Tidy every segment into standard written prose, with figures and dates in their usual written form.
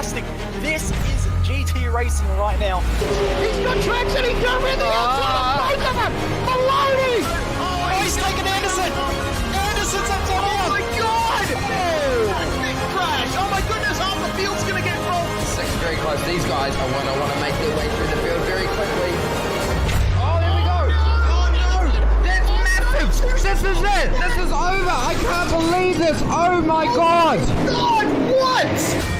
fantastic. This is GT racing right now. He's got traction, he's going around the outside of both of them! Maloney! Oh, he's taken Anderson! Anderson's up top here! Oh my god! Big crash! Oh my goodness, half the field's gonna get rolled! It's very close. These guys are want to make their way through the field very quickly. Oh, there we go! Oh no! That's massive! This is it! This is over! I can't believe this! Oh my god! God, what?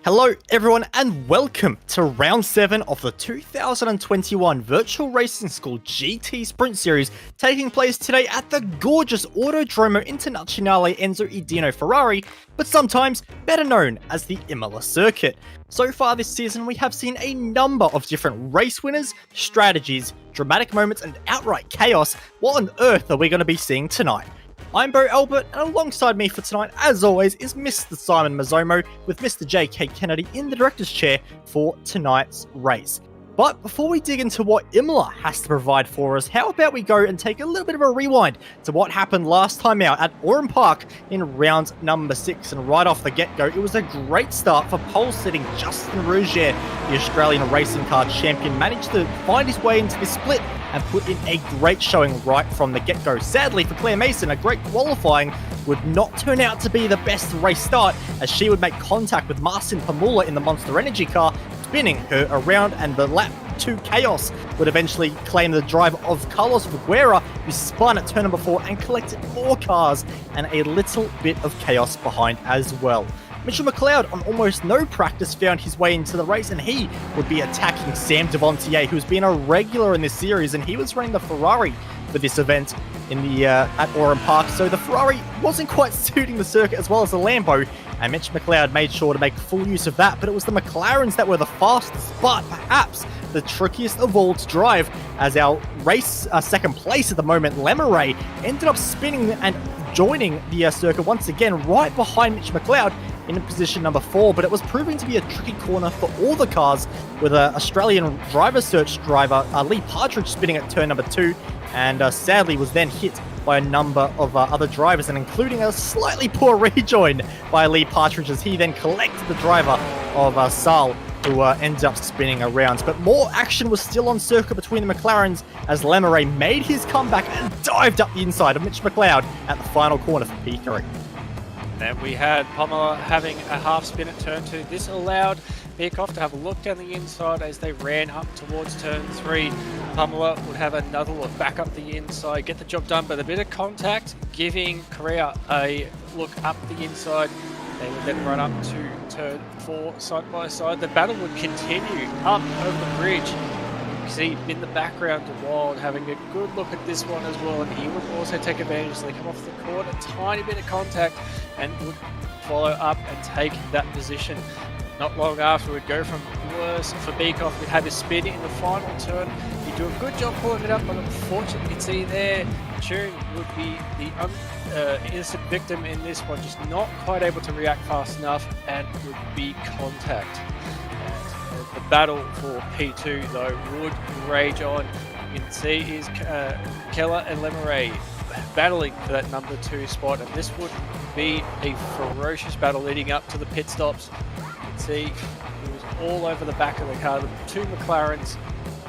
Hello everyone and welcome to round 7 of the 2021 Virtual Racing School GT Sprint Series taking place today at the gorgeous Autodromo Internazionale Enzo e Dino Ferrari, but sometimes better known as the Imola circuit. So far this season we have seen a number of different race winners, strategies, dramatic moments and outright chaos. What on earth are we going to be seeing tonight? I'm Bo Albert, and alongside me for tonight, as always, is Mr. Simon Mazzomo with Mr. J.K. Kennedy in the director's chair for tonight's race. But before we dig into what Imola has to provide for us, how about we go and take a little bit of a rewind to what happened last time out at Orem Park in round number 6. And right off the get-go, it was a great start for pole-sitting Justin Rougier, the Australian racing car champion, managed to find his way into the split and put in a great showing right from the get-go. Sadly for Claire Mason, a great qualifying would not turn out to be the best race start, as she would make contact with Marcin Pamula in the Monster Energy car, spinning her around, and the lap 2 chaos would eventually claim the drive of Carlos Figueira, who spun at turn number 4 and collected more cars and a little bit of chaos behind as well. Mitchell McLeod, on almost no practice, found his way into the race, and he would be attacking Sam Devontier, who's been a regular in this series, and he was running the Ferrari for this event in the at Orem Park. So the Ferrari wasn't quite suiting the circuit as well as the Lambo, and Mitch McLeod made sure to make full use of that. But it was the McLarens that were the fastest, but perhaps the trickiest of all to drive, as our race second place at the moment, Lemeray, ended up spinning and joining the circuit once again right behind Mitch McLeod in position number 4, but it was proving to be a tricky corner for all the cars, with an Australian driver search driver, Lee Partridge, spinning at turn number 2, and sadly was then hit by a number of other drivers, and including a slightly poor rejoin by Lee Partridge, as he then collected the driver of Sal, who ends up spinning around. But more action was still on circuit between the McLarens, as Lemeray made his comeback and dived up the inside of Mitch McLeod at the final corner for P3. And we had Pamela having a half spin at turn 2. This allowed Beerkoff to have a look down the inside as they ran up towards turn 3. Pamela would have another look back up the inside, get the job done, but a bit of contact, giving Correa a look up the inside. They would then run up to turn 4 side by side. The battle would continue up over the bridge. You see in the background Wild having a good look at this one as well, and he would also take advantage as they come off the court, a tiny bit of contact, and would follow up and take that position. Not long after, we'd go from worse for Beerkoff. We'd have his spin in the final turn. He'd do a good job pulling it up, but unfortunately, you can see there, Tune would be the innocent victim in this one, just not quite able to react fast enough, and would be contact. And the battle for P2, though, would rage on. You can see is Keller and Lemeray battling for that number 2 spot, and this would be a ferocious battle leading up to the pit stops. You can see it was all over the back of the car. The 2 McLarens,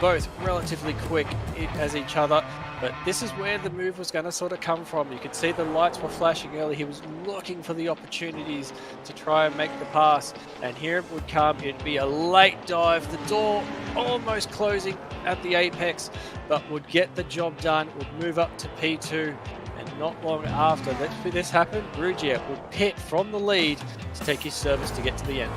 both relatively quick as each other, but this is where the move was going to sort of come from. You could see the lights were flashing early. He was looking for the opportunities to try and make the pass, and here it would come. It'd be a late dive, the door almost closing at the apex, but would get the job done, would move up to P2, and not long after this happened, Rougier would pit from the lead to take his service to get to the end.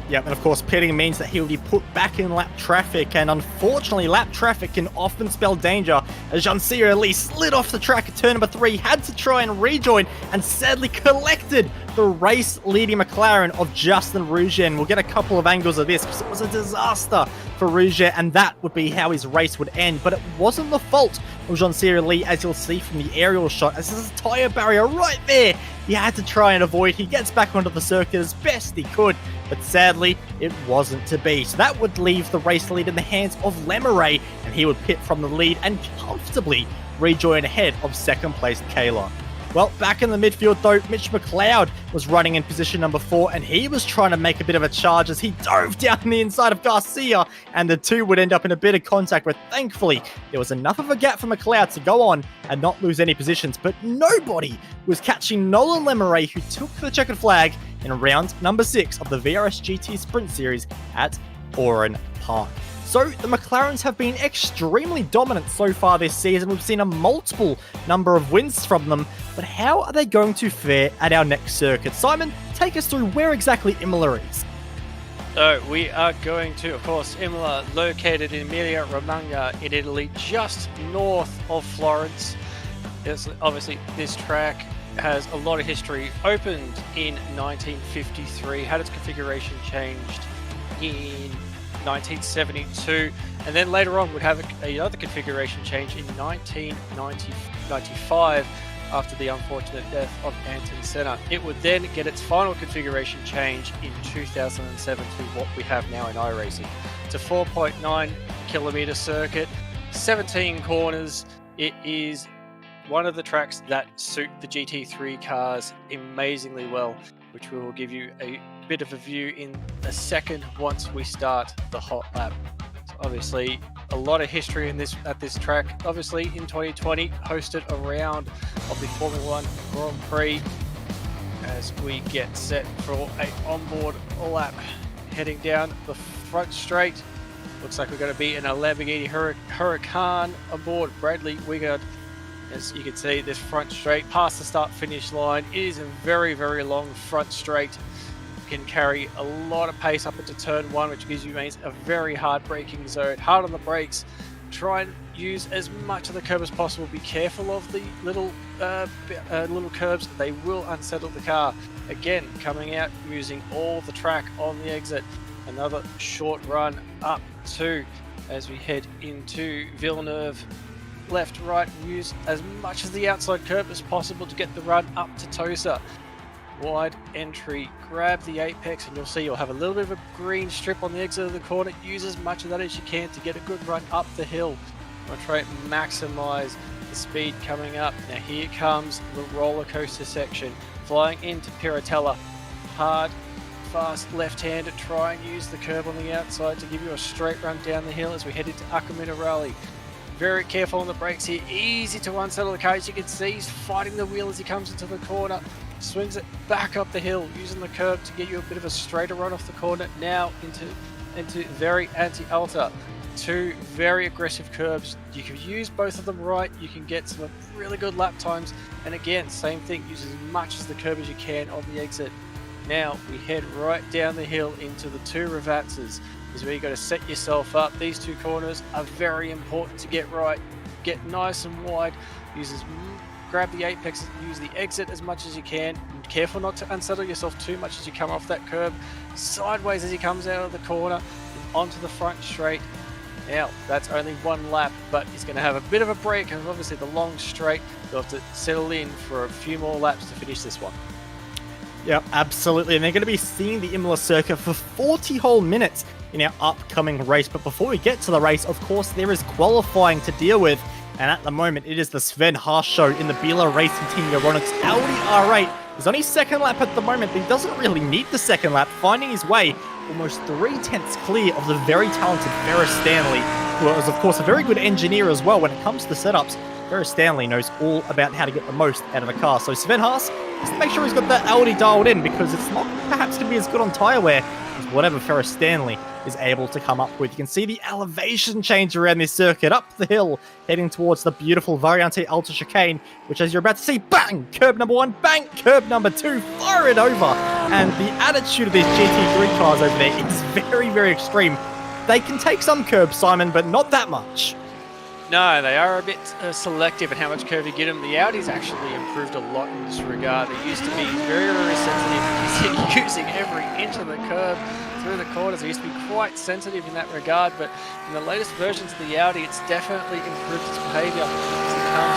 Yep, and of course pitting means that he will be put back in lap traffic, and unfortunately lap traffic can often spell danger, as Jean-Cyr Lee slid off the track at turn number 3, had to try and rejoin, and sadly collected the race-leading McLaren of Justin Rougier. And we'll get a couple of angles of this, because it was a disaster for Rougier, and that would be how his race would end. But it wasn't the fault of Jean-Cyr Lee, as you'll see from the aerial shot, as there's a tyre barrier right there. He had to try and avoid. He gets back onto the circuit as best he could, but sadly, it wasn't to be. So that would leave the race lead in the hands of Lemeray, and he would pit from the lead and comfortably rejoin ahead of second place Kayla. Well, back in the midfield though, Mitch McLeod was running in position number 4, and he was trying to make a bit of a charge as he dove down the inside of Garcia, and the two would end up in a bit of contact, but thankfully there was enough of a gap for McLeod to go on and not lose any positions. But nobody was catching Nolan Lemeray, who took the checkered flag in round number 6 of the VRS GT Sprint Series at Orem Park. So the McLarens have been extremely dominant so far this season. We've seen a multiple number of wins from them, but how are they going to fare at our next circuit? Simon, take us through where exactly Imola is. So we are going to, of course, Imola, located in Emilia-Romagna in Italy, just north of Florence. Obviously, this track has a lot of history. Opened in 1953, had its configuration changed in 1972, and then later on would have another configuration change in 1995 after the unfortunate death of Ayrton Senna. It would then get its final configuration change in 2007 to what we have now in iRacing. It's a 4.9 kilometer circuit, 17 corners. It is one of the tracks that suit the GT3 cars amazingly well, which we will give you a bit of a view in a second once we start the hot lap. So obviously a lot of history in at this track. Obviously in 2020 hosted a round of the Formula 1 Grand Prix as we get set for a onboard lap heading down the front straight. Looks like we're going to be in a Lamborghini Huracan aboard Bradley Wigard. As you can see, this front straight past the start finish line, it is a very, very long front straight. Can carry a lot of pace up into turn 1, which gives you means a very hard braking zone. Hard on the brakes. Try and use as much of the curb as possible. Be careful of the little curbs. They will unsettle the car. Again, coming out using all the track on the exit. Another short run up to as we head into Villeneuve. Left, right, use as much of the outside curb as possible to get the run up to Tosa. Wide entry, grab the apex, and you'll see you'll have a little bit of a green strip on the exit of the corner. Use as much of that as you can to get a good run up the hill. I'm going to try and maximize the speed coming up. Now here comes the roller coaster section. Flying into Piratella. Hard, fast left-hander. Try and use the curb on the outside to give you a straight run down the hill as we head into Acquaminerale. Very careful on the brakes here. Easy to unsettle the car. As you can see, he's fighting the wheel as he comes into the corner. Swings it back up the hill, using the curb to get you a bit of a straighter run off the corner. Now into very anti-alta. Two very aggressive curbs. You can use both of them right. You can get some really good lap times. And again, same thing. Use as much as the curb as you can on the exit. Now we head right down the hill into the two Ravazzas. Is where you got to set yourself up. These two corners are very important to get right. Get nice and wide. Grab the apex, use the exit as much as you can. Be careful not to unsettle yourself too much as you come off that curb. Sideways as he comes out of the corner and onto the front straight. Now, that's only one lap, but he's going to have a bit of a break, and obviously the long straight, you'll have to settle in for a few more laps to finish this one. Yeah, absolutely. And they're going to be seeing the Imola circuit for 40 whole minutes in our upcoming race. But before we get to the race, of course, there is qualifying to deal with. And at the moment, it is the Sven Haas show in the Biela Racing Team Euronics Audi R8. He's on his second lap at the moment, but he doesn't really need the second lap, finding his way almost 3/10 clear of the very talented Ferris Stanley, who is, of course, a very good engineer as well when it comes to setups. Ferris Stanley knows all about how to get the most out of a car. So Sven Haas has to make sure he's got that Audi dialed in, because it's not perhaps going to be as good on tyre wear as whatever Ferris Stanley is able to come up with. You can see the elevation change around this circuit, up the hill, heading towards the beautiful Variante Alta chicane, which, as you're about to see, bang, curb number 1, bang, curb number 2, fire it over. And the attitude of these GT3 cars over there is very, very extreme. They can take some curbs, Simon, but not that much. No, they are a bit selective in how much curve you get them. The Audi's actually improved a lot in this regard. They used to be very, very sensitive using every inch of the curve through the corners. They used to be quite sensitive in that regard, but in the latest versions of the Audi, it's definitely improved its behaviour as it comes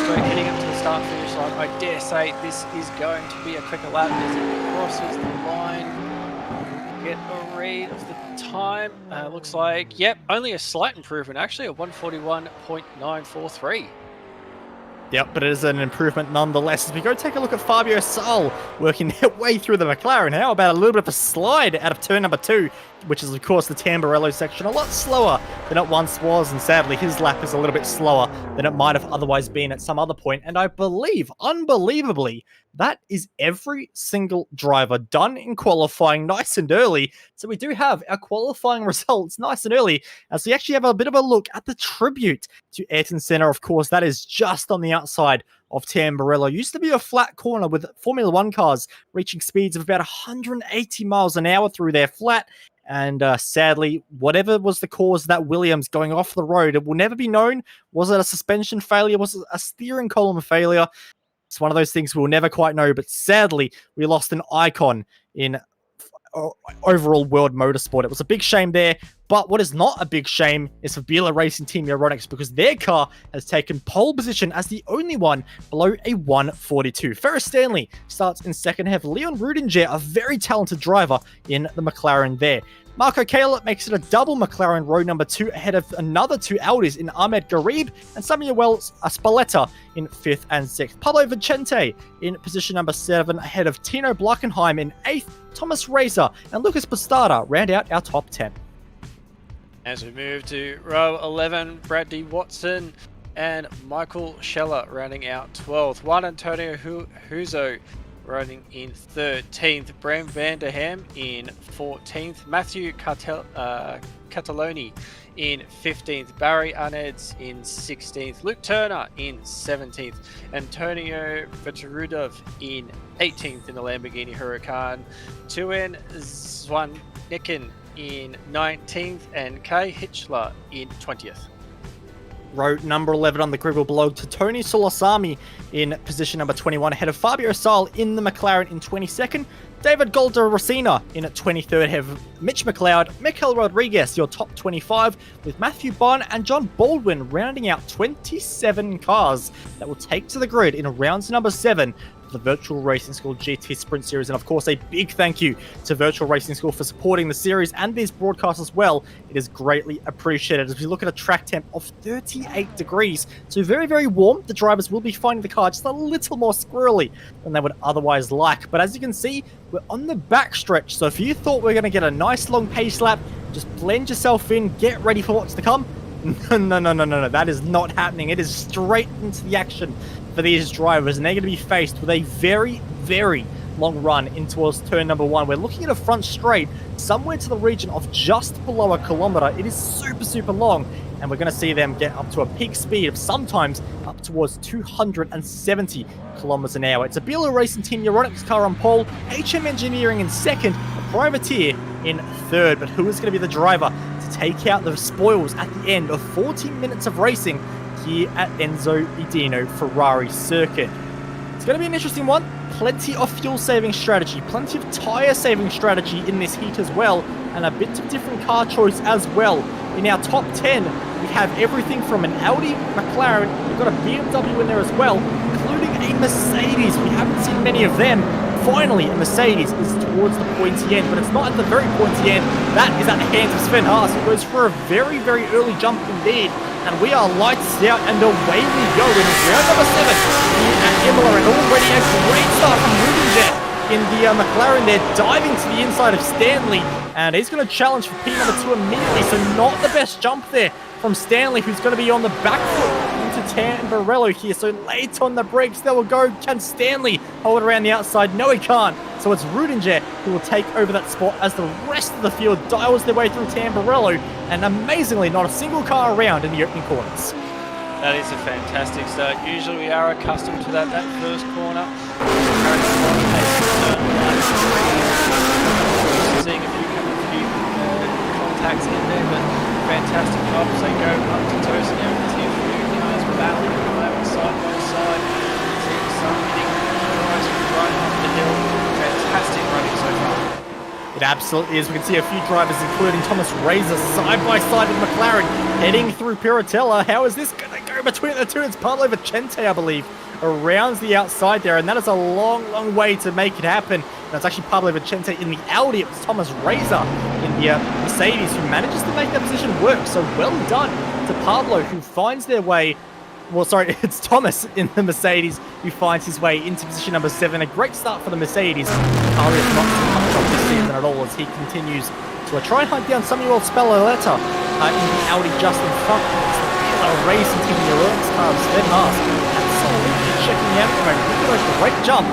straight heading up to the start-finish line. I dare say this is going to be a quicker lap as it crosses the line. Get a read of the time. Looks like, yep, only a slight improvement, actually, a 141.943. Yep, but it is an improvement nonetheless. As we go take a look at Fabio Saul working their way through the McLaren. How about a little bit of a slide out of turn number 2, which is, of course, the Tamburello section. A lot slower than it once was, and sadly, his lap is a little bit slower than it might have otherwise been at some other point. And I believe, unbelievably, that is every single driver done in qualifying nice and early. So we do have our qualifying results nice and early, as we actually have a bit of a look at the tribute to Ayrton Senna. Of course, that is just on the outside of Tamburello. Used to be a flat corner with Formula 1 cars reaching speeds of about 180 miles an hour through there flat. And sadly, whatever was the cause of that Williams going off the road, it will never be known. Was it a suspension failure? Was it a steering column failure? It's one of those things we'll never quite know, but sadly, we lost an icon in overall world motorsport. It was a big shame there, but what is not a big shame is for Biela Racing Team Euronics, because their car has taken pole position as the only one below a 142. Ferris Stanley starts in second, have Leon Rudinger, a very talented driver in the McLaren there. Marco Caleb makes it a double McLaren row number 2 ahead of another 2 Audis in Ahmed Garib and Samuel Spalletta in 5th and 6th. Pablo Vicente in position number 7 ahead of Tino Blackenheim in 8th. Thomas Razor and Lucas Bastarda round out our top 10. As we move to row 11, Bradley Watson and Michael Scheller rounding out 12th. Juan Antonio Huzo running in 13th, Bram van der Ham in 14th, Matthew Cataloni in 15th, Barry Arneds in 16th, Luke Turner in 17th, Antonio Veterudov in 18th in the Lamborghini Huracan, Tuen Zwannicken in 19th, and Kai Hitchler in 20th. Row number 11 on the grid will belong to Tony Solasami in position number 21, ahead of Fabio Saul in the McLaren in 22nd, David Golder-Racina in at 23rd, ahead of Mitch McLeod, Mikel Rodriguez, your top 25, with Matthew Bond and John Baldwin rounding out 27 cars that will take to the grid in round number 7 the Virtual Racing School GT Sprint Series. And of course, a big thank you to Virtual Racing School for supporting the series and these broadcasts as well. It is greatly appreciated. As we look at a track temp of 38 degrees, so very, very warm. The drivers will be finding the car just a little more squirrely than they would otherwise like. But as you can see, we're on the back stretch. So if you thought we are going to get a nice long pace lap, just blend yourself in, get ready for what's to come. No. That is not happening. It is straight into the action for these drivers, and they're going to be faced with a very, very long run in towards turn number 1. We're looking at a front straight somewhere to the region of just below a kilometer. It is super, super long, and we're going to see them get up to a peak speed of sometimes up towards 270 kilometers an hour. It's a Biela Racing Team Euronics car on pole, HM Engineering in second, a Privateer in third. But who is going to be the driver to take out the spoils at the end of 14 minutes of racing here at Enzo Edino Ferrari Circuit? It's going to be an interesting one. Plenty of fuel saving strategy, plenty of tyre saving strategy in this heat as well, and a bit of different car choice as well. In our top 10, we have everything from an Audi, McLaren, we've got a BMW in there as well, including a Mercedes. We haven't seen many of them. Finally, a Mercedes is towards the pointy end, but it's not at the very pointy end. That is at the hands of Sven Haas, who goes for a very, very early jump indeed. And we are lights out and away we go in round number 7 here at Imola. And already a great start from Rudinger in the McLaren there, diving to the inside of Stanley. And he's going to challenge for P number 2 immediately, so not the best jump there from Stanley, who's going to be on the back foot into Tamburello here. So late on the brakes, there will go. Can Stanley hold it around the outside? No, he can't. So it's Rudinger who will take over that spot as the rest of the field dials their way through Tamburello. And amazingly, not a single car around in the opening corners. That is a fantastic start. Usually we are accustomed to that first corner. Seeing a few contacts in there, but fantastic jobs. They go up to Tosin now. It absolutely is. We can see a few drivers, including Thomas Razor, side by side with McLaren, heading through Piratella. How is this going to go between the two? It's Pablo Vicente, I believe, around the outside there, and that is a long, long way to make it happen. That's actually Pablo Vicente in the Audi. It was Thomas Razor in the Mercedes who manages to make that position work. So well done to Pablo, who finds their way. Well, sorry, it's Thomas in the Mercedes who finds his way into position number 7. A great start for the Mercedes. Arias not much off this season at all as he continues to try and hunt down Samuel Spalletta in the Audi just in front. It's a racing team in the Orem cars. Sven Haas absolutely checking out at the moment. Look at a great jump.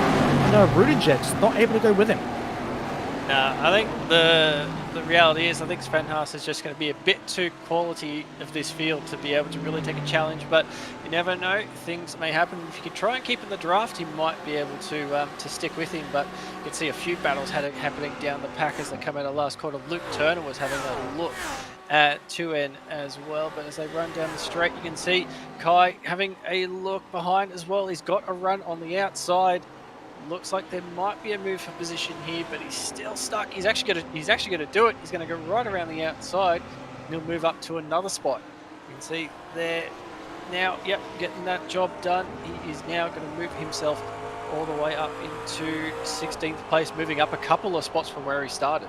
And Rudiger just not able to go with him. I think the reality is I think Sven Haas is just going to be a bit too quality of this field to be able to really take a challenge, but you never know, things may happen. If you could try and keep in the draft, he might be able to stick with him, but you can see a few battles happening down the pack as they come out of last quarter. Luke Turner was having a look at 2N as well, but as they run down the straight, you can see Kai having a look behind as well. He's got a run on the outside. Looks like there might be a move for position here, but he's still stuck. He's actually going to do it. He's going to go right around the outside, and he'll move up to another spot. You can see there now. Yep, getting that job done. He is now going to move himself all the way up into 16th place, moving up a couple of spots from where he started.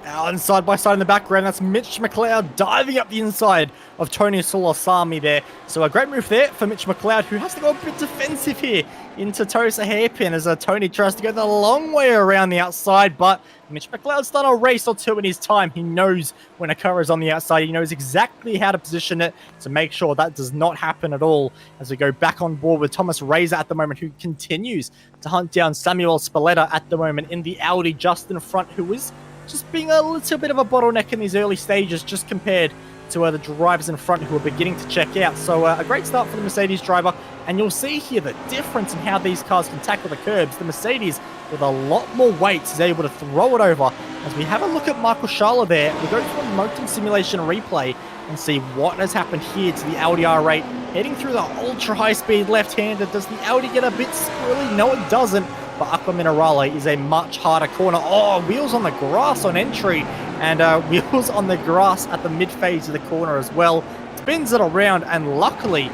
Now, and side by side in the background, that's Mitch McLeod diving up the inside of Tony Sulasami there. So a great move there for Mitch McLeod, who has to go a bit defensive here into Tosa Hairpin as Tony tries to go the long way around the outside. But Mitch McLeod's done a race or two in his time. He knows when a car is on the outside. He knows exactly how to position it to make sure that does not happen at all. As we go back on board with Thomas Razor at the moment, who continues to hunt down Samuel Spalletta at the moment in the Audi just in front, who is just being a little bit of a bottleneck in these early stages just compared to the drivers in front who are beginning to check out. So a great start for the Mercedes driver, and you'll see here the difference in how these cars can tackle the curbs. The Mercedes, with a lot more weight, is able to throw it over. As we have a look at Michael Schala there, we go to a motor simulation replay and see what has happened here to the Audi R8. Heading through the ultra high-speed left-hander, does the Audi get a bit squirrely? No, it doesn't. But Aqua Minerale is a much harder corner. Oh, wheels on the grass on entry, and wheels on the grass at the mid-phase of the corner as well. Spins it around, and luckily,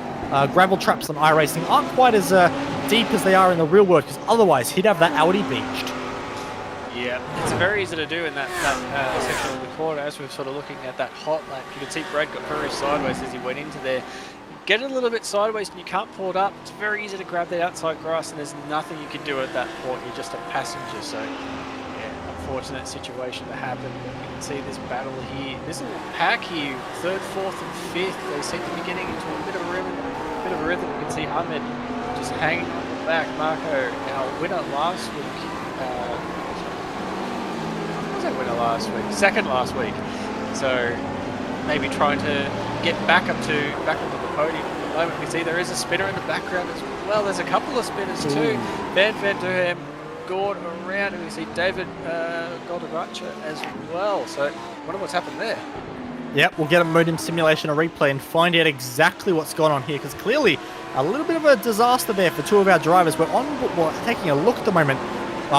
gravel traps on iRacing aren't quite as deep as they are in the real world, because otherwise he'd have that Audi beached. Yeah, it's very easy to do in that section of the corner. As we're sort of looking at that hot lap, you can see Brad got very sideways as he went into there. Get it a little bit sideways and you can't pull it up. It's very easy to grab that outside grass, and there's nothing you can do at that point. You're just a passenger. So, yeah, unfortunate situation to happen. You can see this battle here. This little pack here, 3rd, 4th, and 5th. They seem to be getting into a bit of rhythm. You can see Ahmed just hanging on the back. Marco, our winner last week. What was our winner last week? 2nd last week. So maybe trying to get back up to the podium. At the moment, we see there is a spinner in the background as well. There's a couple of spinners too. Van Duhem, Gord around, and we see David Golderacha as well. So, wonder what's happened there. Yep, we'll get a modem simulation, a replay, and find out exactly what's going on here, because clearly a little bit of a disaster there for two of our drivers. We're taking a look at the moment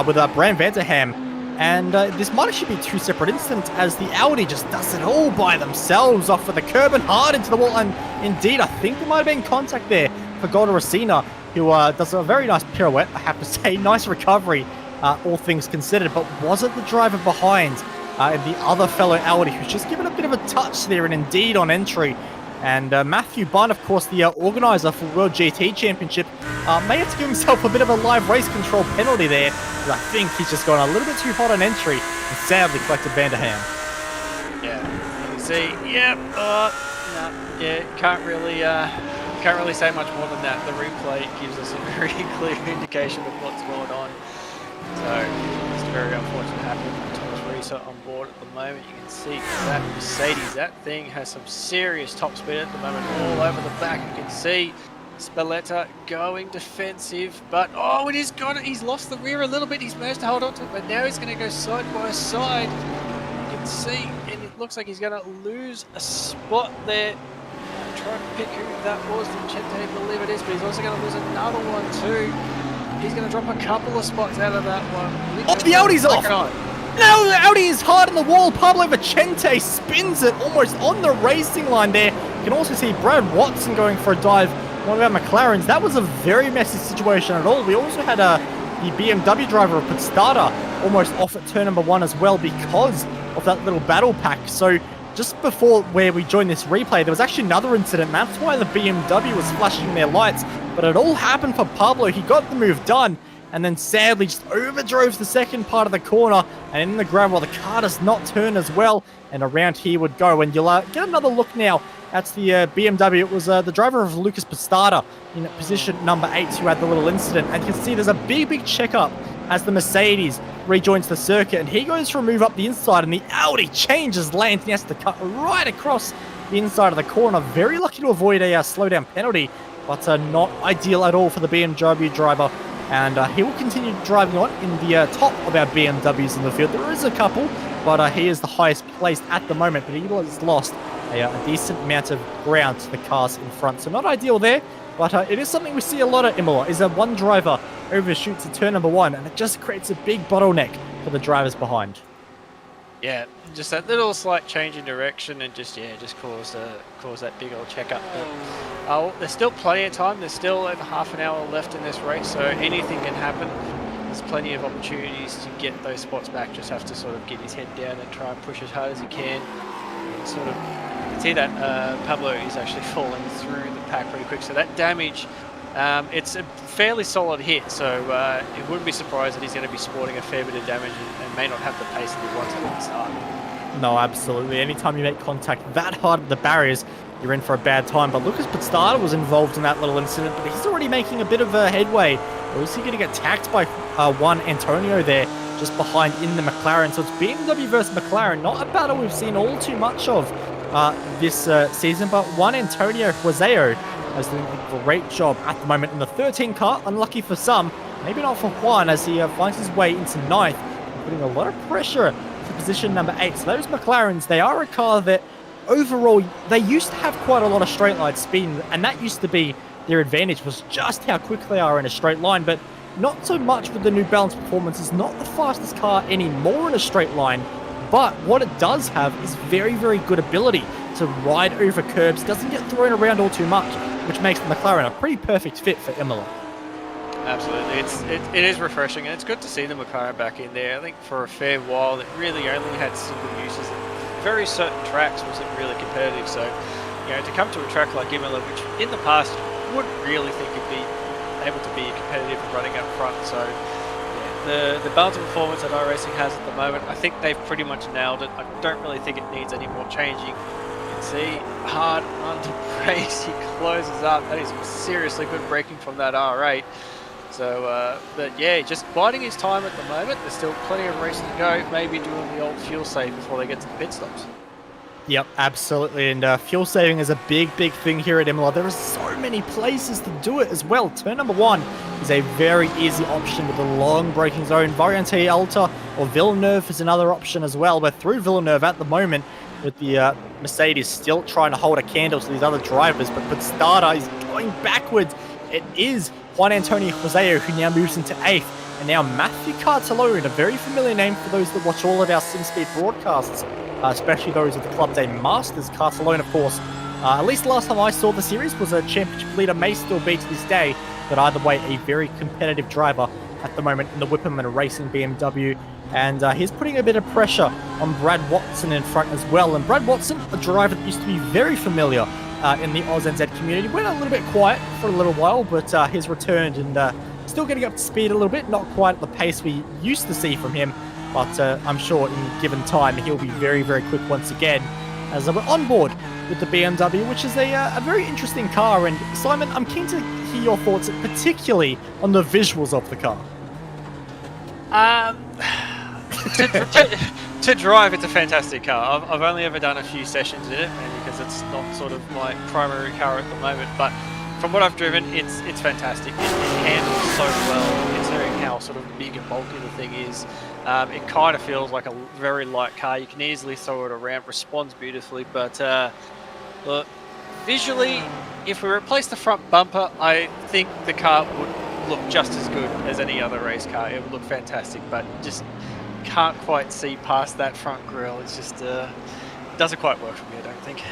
with Bram Vanderham. And this might actually be two separate incidents, as the Audi just does it all by themselves off of the curb and hard into the wall. And indeed, I think there might have been contact there for Goldaracina, who does a very nice pirouette, I have to say. Nice recovery, all things considered. But was it the driver behind the other fellow Audi who's just given a bit of a touch there, and indeed on entry? And Matthew Bunn, of course, the organiser for World GT Championship, may have to give himself a bit of a live race control penalty there, because I think he's just gone a little bit too hot on entry and sadly collected Vanderham. Yeah, you can see, yep, no, yeah, can't really say much more than that. The replay gives us a very clear indication of what's going on. So it's very unfortunate happening. On board at the moment. You can see that Mercedes, that thing has some serious top speed at the moment, all over the back. You can see Spalletta going defensive, but oh, it is gone. He's lost the rear a little bit. He's managed to hold on to it, but now he's going to go side by side. You can see, and it looks like he's going to lose a spot there. I'm trying to pick who that was. Vicente, I believe it is, but he's also going to lose another one too. He's going to drop a couple of spots out of that one. Oh, the Audi's off! No, the Audi is hard on the wall. Pablo Vicente spins it almost on the racing line there. You can also see Brad Watson going for a dive. One of our McLarens. That was a very messy situation at all. We also had the BMW driver, Pistata, almost off at turn number 1 as well because of that little battle pack. So just before where we joined this replay, there was actually another incident, and that's why the BMW was flashing their lights. But it all happened for Pablo. He got the move done, and then sadly just overdrove the second part of the corner, and in the gravel, the car does not turn as well, and around here would go. And you'll get another look now. That's the BMW. It was the driver of Lucas Pistata in position number 8 who had the little incident. And you can see there's a big checkup as the Mercedes rejoins the circuit, and he goes for a move up the inside, and the Audi changes lanes, and he has to cut right across the inside of the corner. Very lucky to avoid a slowdown penalty, but not ideal at all for the BMW driver. And he will continue driving on in the top of our BMWs in the field. There is a couple, but he is the highest placed at the moment, but he has lost a decent amount of ground to the cars in front. So not ideal there, but it is something we see a lot at Imola, is that one driver overshoots at turn number 1, and it just creates a big bottleneck for the drivers behind. Yeah, just that little slight change in direction and just cause that big old checkup. But there's still plenty of time. There's still over half an hour left in this race, so anything can happen. There's plenty of opportunities to get those spots back. Just have to sort of get his head down and try and push as hard as he can. And sort of, you can see that Pablo is actually falling through the pack pretty quick. So that damage, it's a fairly solid hit. So it wouldn't be surprised that he's going to be sporting a fair bit of damage and may not have the pace that he wants at the start. No, absolutely. Anytime you make contact that hard at the barriers, you're in for a bad time. But Lucas Pistata was involved in that little incident, but he's already making a bit of a headway. Or is he going to get tacked by Juan Antonio there, just behind in the McLaren? So it's BMW versus McLaren. Not a battle we've seen all too much of this season, but Juan Antonio Huazeo is doing a great job at the moment in the 13 car. Unlucky for some, maybe not for Juan, as he finds his way into 9th, putting a lot of pressure to position number 8. So those McLarens, they are a car that overall, they used to have quite a lot of straight line speed, and that used to be their advantage, was just how quick they are in a straight line. But not so much with the New Balance Performance. It's not the fastest car anymore in a straight line, but what it does have is very good ability to ride over curbs. Doesn't get thrown around all too much, which makes the McLaren a pretty perfect fit for Imola. Absolutely, it is refreshing, and it's good to see the McLaren back in there. I think for a fair while it really only had single uses. Very certain tracks was it really competitive. So, to come to a track like Imola, which in the past you wouldn't really think it'd be able to be competitive and running up front. So, the balance of performance that iRacing has at the moment, I think they've pretty much nailed it. I don't really think it needs any more changing. You can see hard under brace, he closes up. That is seriously good braking from that R8. So, but yeah, just biding his time at the moment. There's still plenty of racing to go. Maybe doing the old fuel save before they get to the pit stops. Yep, absolutely. And fuel saving is a big thing here at Imola. There are so many places to do it as well. Turn number 1 is a very easy option with a long braking zone. Variante Alta or Villeneuve is another option as well. We're through Villeneuve at the moment with the Mercedes still trying to hold a candle to these other drivers, but Pistata is going backwards. It is Juan Antonio Huazeo who now moves into 8th, and now Matthew Cartellone, a very familiar name for those that watch all of our SimSpeed broadcasts, especially those of the Club Day Masters. Cartellone, of course, at least last time I saw the series, was a championship leader, may still be to this day, but either way, a very competitive driver at the moment in the Whipperman Racing BMW. And he's putting a bit of pressure on Brad Watson in front as well. And Brad Watson, a driver that used to be very familiar in the AusNZ community, went a little bit quiet for a little while, but he's returned and still getting up to speed a little bit, not quite at the pace we used to see from him, but I'm sure in given time he'll be very quick once again, as we're on board with the BMW, which is a very interesting car. And Simon, I'm keen to hear your thoughts, particularly on the visuals of the car. To drive, it's a fantastic car. I've only ever done a few sessions in it, and because it's not sort of my primary car at the moment, but from what I've driven, it's fantastic. It handles so well, considering how sort of big and bulky the thing is. It kind of feels like a very light car. You can easily throw it around, responds beautifully, but look, visually, if we replace the front bumper, I think the car would look just as good as any other race car. It would look fantastic, but just can't quite see past that front grille. It's just doesn't quite work for me, I don't think.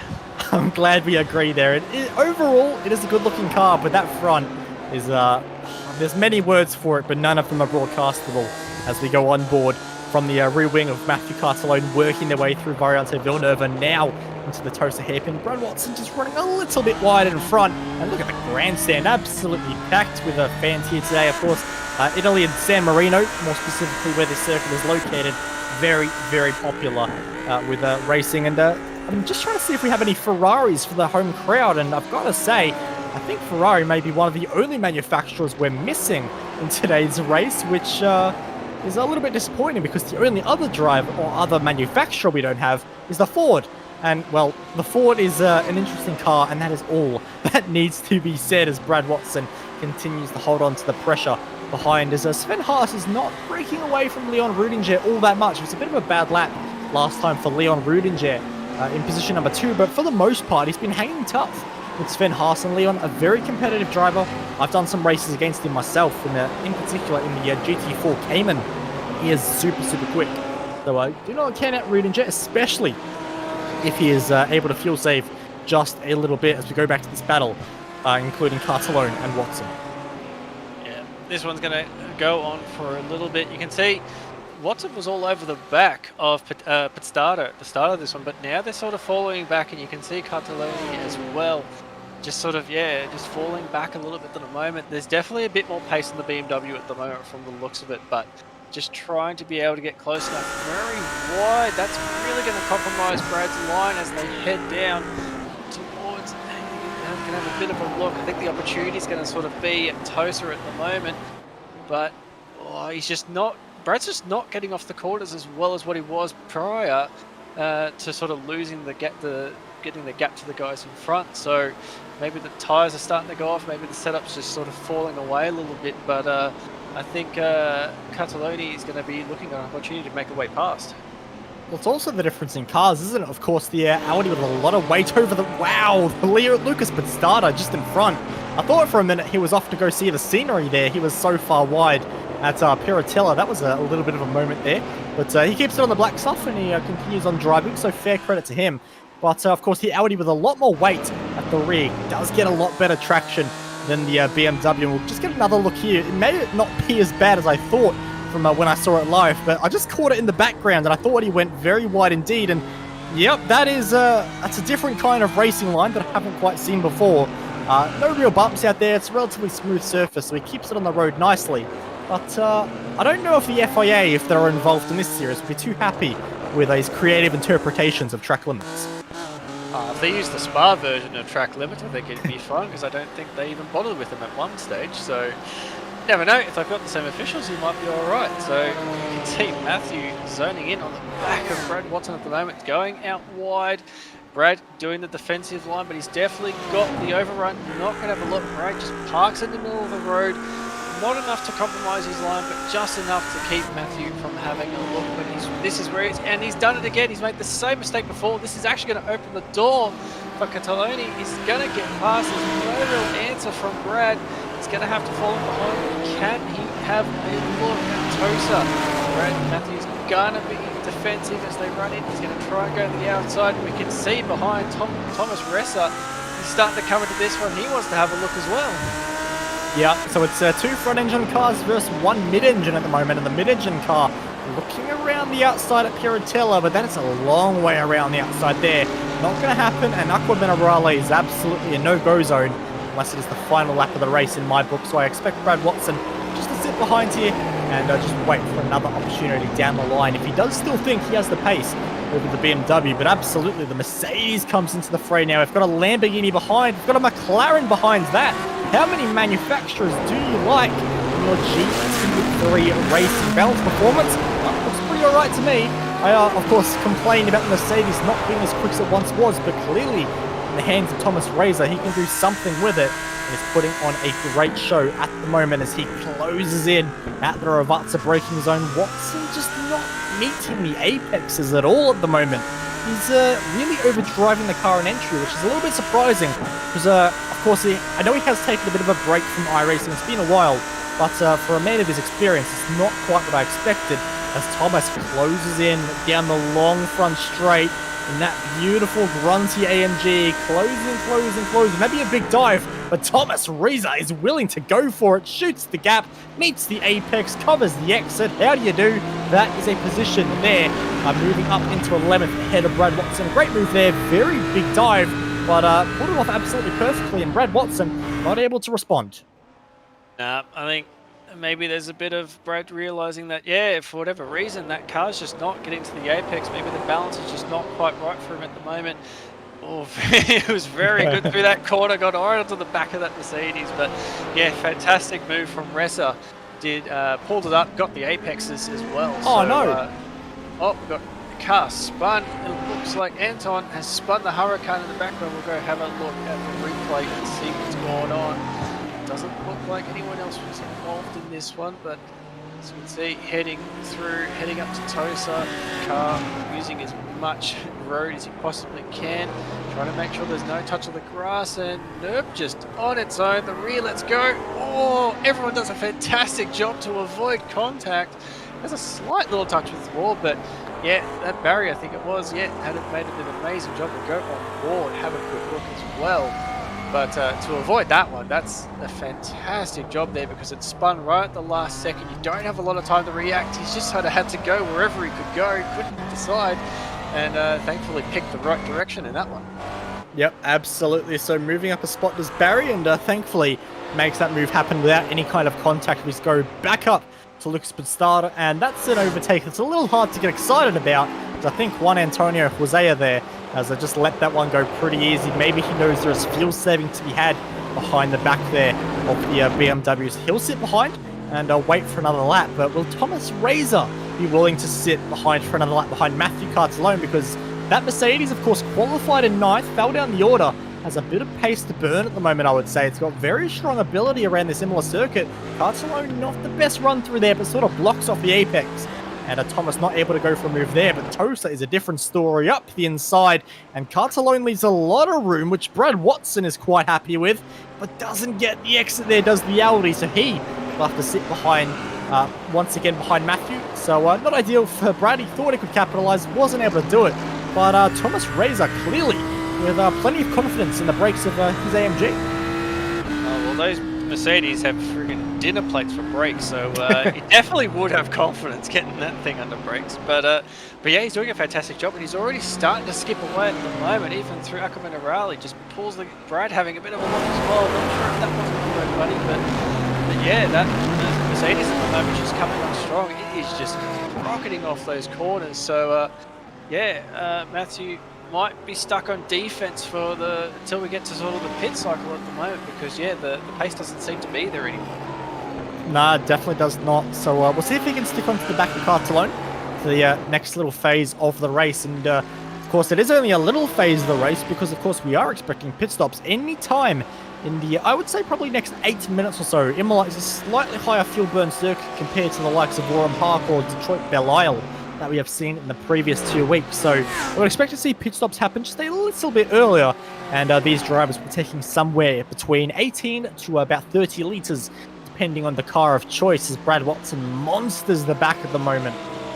I'm glad we agree there. Overall, it is a good-looking car, but that front is, there's many words for it, but none of them are broadcastable as we go on board from the rear wing of Matthew Cartellone, working their way through Variante Villeneuve, and now into the Tosa hairpin. Brad Watson just running a little bit wide in front. And look at the grandstand, absolutely packed with fans here today. Of course, Italy and San Marino, more specifically where this circuit is located, very, very popular with racing. And I'm just trying to see if we have any Ferraris for the home crowd. And I've got to say, I think Ferrari may be one of the only manufacturers we're missing in today's race, which is a little bit disappointing because the only other driver or other manufacturer we don't have is the Ford. And, well, the Ford is an interesting car, and that is all that needs to be said as Brad Watson continues to hold on to the pressure behind as Sven Haas is not breaking away from Leon Rudinger all that much. It was a bit of a bad lap last time for Leon Rudinger in position number 2, but for the most part, he's been hanging tough with Sven Haas. And Leon, a very competitive driver. I've done some races against him myself, in particular in the GT4 Cayman. He is super, super quick. So I do not count out Rudinger, especially if he is able to fuel save just a little bit as we go back to this battle, including Cartellone and Watson. Yeah, this one's going to go on for a little bit. You can see Watson was all over the back of Pistado at the start of this one, but now they're sort of following back, and you can see Cartellone as well. Just sort of, yeah, just falling back a little bit at the moment. There's definitely a bit more pace in the BMW at the moment from the looks of it, but just trying to be able to get close enough. Very wide. That's really going to compromise Brad's line as they head down towards. Going to have a bit of a look. I think the opportunity is going to sort of be at Tosa at the moment, but he's just not. Brad's just not getting off the corners as well as what he was prior to sort of losing the gap, getting the gap to the guys in front. So maybe the tyres are starting to go off. Maybe the setup's just sort of falling away a little bit, but. I think Cartellone is going to be looking at an opportunity to make a way past. Well, it's also the difference in cars, isn't it? Of course, the Audi with a lot of weight over the... Wow! The Lucas Pistado just in front. I thought for a minute he was off to go see the scenery there. He was so far wide at Piratella. That was a little bit of a moment there. But he keeps it on the black stuff and he continues on driving, so fair credit to him. But, of course, the Audi with a lot more weight at the rear does get a lot better traction than the BMW. We'll just get another look here. It may not be as bad as I thought from when I saw it live, but I just caught it in the background and I thought he went very wide indeed. And yep, that's a different kind of racing line that I haven't quite seen before. No real bumps out there. It's a relatively smooth surface, so he keeps it on the road nicely. But I don't know if the FIA, if they're involved in this series, would be too happy with these creative interpretations of track limits. If they use the Spa version of track limit, I think it'd be fun, because I don't think they even bothered with them at one stage. So, never know. If they've got the same officials, he might be all right. So, you can see Matthew zoning in on the back of Brad Watson at the moment, going out wide. Brad doing the defensive line, but he's definitely got the overrun. Not going to have a look. Brad just parks in the middle of the road. Not enough to compromise his line, but just enough to keep Matthew from having a look. But this is where he's done it again. He's made the same mistake before. This is actually going to open the door for Cartellone. He's going to get past. There's no real answer from Brad. He's going to have to fall in behind. Can he have a look at Tosa? Brad Matthews going to be defensive as they run in. He's going to try and go to the outside. We can see behind Thomas Ressa. He's starting to come into this one. He wants to have a look as well. Yeah, so it's 2 front-engine cars versus 1 mid-engine at the moment, and the mid-engine car looking around the outside at Piratella, but then it's a long way around the outside there. Not going to happen, and Aqua Minerale is absolutely a no-go zone, unless it is the final lap of the race in my book, so I expect Brad Watson just to sit behind here and just wait for another opportunity down the line. If he does still think he has the pace over the BMW, but absolutely the Mercedes comes into the fray now. We've got a Lamborghini behind, we've got a McLaren behind that. How many manufacturers do you like in your GT3 racing? Balance performance? Well, looks pretty alright to me. I, of course, complained about the Mercedes not being as quick as it once was, but clearly, in the hands of Thomas Razor, he can do something with it, and is putting on a great show at the moment as he closes in at the Ravazza braking zone. Watson just not meeting the apexes at all at the moment. He's really overdriving the car in entry, which is a little bit surprising, because, of course, I know he has taken a bit of a break from iRacing. It's been a while, but for a man of his experience, it's not quite what I expected. as Thomas closes in down the long front straight in that beautiful grunty AMG, closing, maybe a big dive, but Thomas Reza is willing to go for it, shoots the gap, meets the apex, covers the exit. How do you do? That is a position there, moving up into 11th ahead of Brad Watson. Great move there, very big dive, but pulled it off absolutely perfectly, and Brad Watson not able to respond. I think maybe there's a bit of Brad realizing that, yeah, for whatever reason, that car's just not getting to the apex. Maybe the balance is just not quite right for him at the moment. Oh, it was very good through that corner, got right onto the back of that Mercedes. But yeah, fantastic move from Reza. Pulled it up, got the apexes as well. Oh, so, no. We got the car spun. It looks like Anton has spun the Huracan in the background. We'll go have a look at the replay and see what's going on. Doesn't look like anyone else was involved in this one, but as you can see, heading up to Tosa, car using as much road as he possibly can, trying to make sure there's no touch of the grass, and nope, just on its own, the rear lets go. Oh, everyone does a fantastic job to avoid contact. There's a slight little touch with the wall, but yeah, that barrier, I think it was, yeah, had made it an amazing job to go on board, have a quick look as well. But to avoid that one, that's a fantastic job there, because it spun right at the last second. You don't have a lot of time to react. He's just sort of had to go wherever he could go, couldn't decide, and thankfully picked the right direction in that one. Yep, absolutely. So moving up a spot does Barry, and thankfully makes that move happen without any kind of contact. We just go back up to Lucas Pistardo, and that's an overtake that's a little hard to get excited about, because I think Juan Antonio Hosea there, as I just let that one go pretty easy. Maybe he knows there's fuel saving to be had behind the back there of the BMWs. He'll sit behind and wait for another lap, but will Thomas Reza be willing to sit behind for another lap behind Matthew Cartellone? Because that Mercedes, of course, qualified in 9th, fell down the order, has a bit of pace to burn at the moment, I would say. It's got very strong ability around this Imola circuit. Cartellone not the best run through there, but sort of blocks off the apex. And Thomas not able to go for a move there, but Tosa is a different story up the inside, and Cartellone leaves a lot of room, which Brad Watson is quite happy with, but doesn't get the exit there, does the Audi, so he will have to sit behind, once again behind Matthew. So not ideal for Brad. He thought he could capitalize, wasn't able to do it, but Thomas Reza clearly with plenty of confidence in the brakes of his AMG. Well, those Mercedes have friggin' dinner plates for brakes, so he definitely would have confidence getting that thing under brakes. But yeah, he's doing a fantastic job, and he's already starting to skip away at the moment, even through Ackerman and Raleigh. Just pulls the Brad having a bit of a look as well. Not sure if that wasn't good, buddy, but yeah, that Mercedes at the moment just coming on strong. It is just rocketing off those corners. So yeah, Matthew might be stuck on defense for until we get to sort of the pit cycle at the moment, because yeah, the pace doesn't seem to be there anymore. Nah, definitely does not. So we'll see if he can stick onto the back of Cartellone for the next little phase of the race. And of course, it is only a little phase of the race, because of course we are expecting pit stops any time in the, I would say probably next 8 minutes or so. Imola is a slightly higher fuel burn circuit compared to the likes of Orem Park or Detroit Belle Isle that we have seen in the previous 2 weeks. So we'll expect to see pit stops happen just a little bit earlier, and these drivers will be taking somewhere between 18 to about 30 litres, depending on the car of choice, as Brad Watson monsters the back at the moment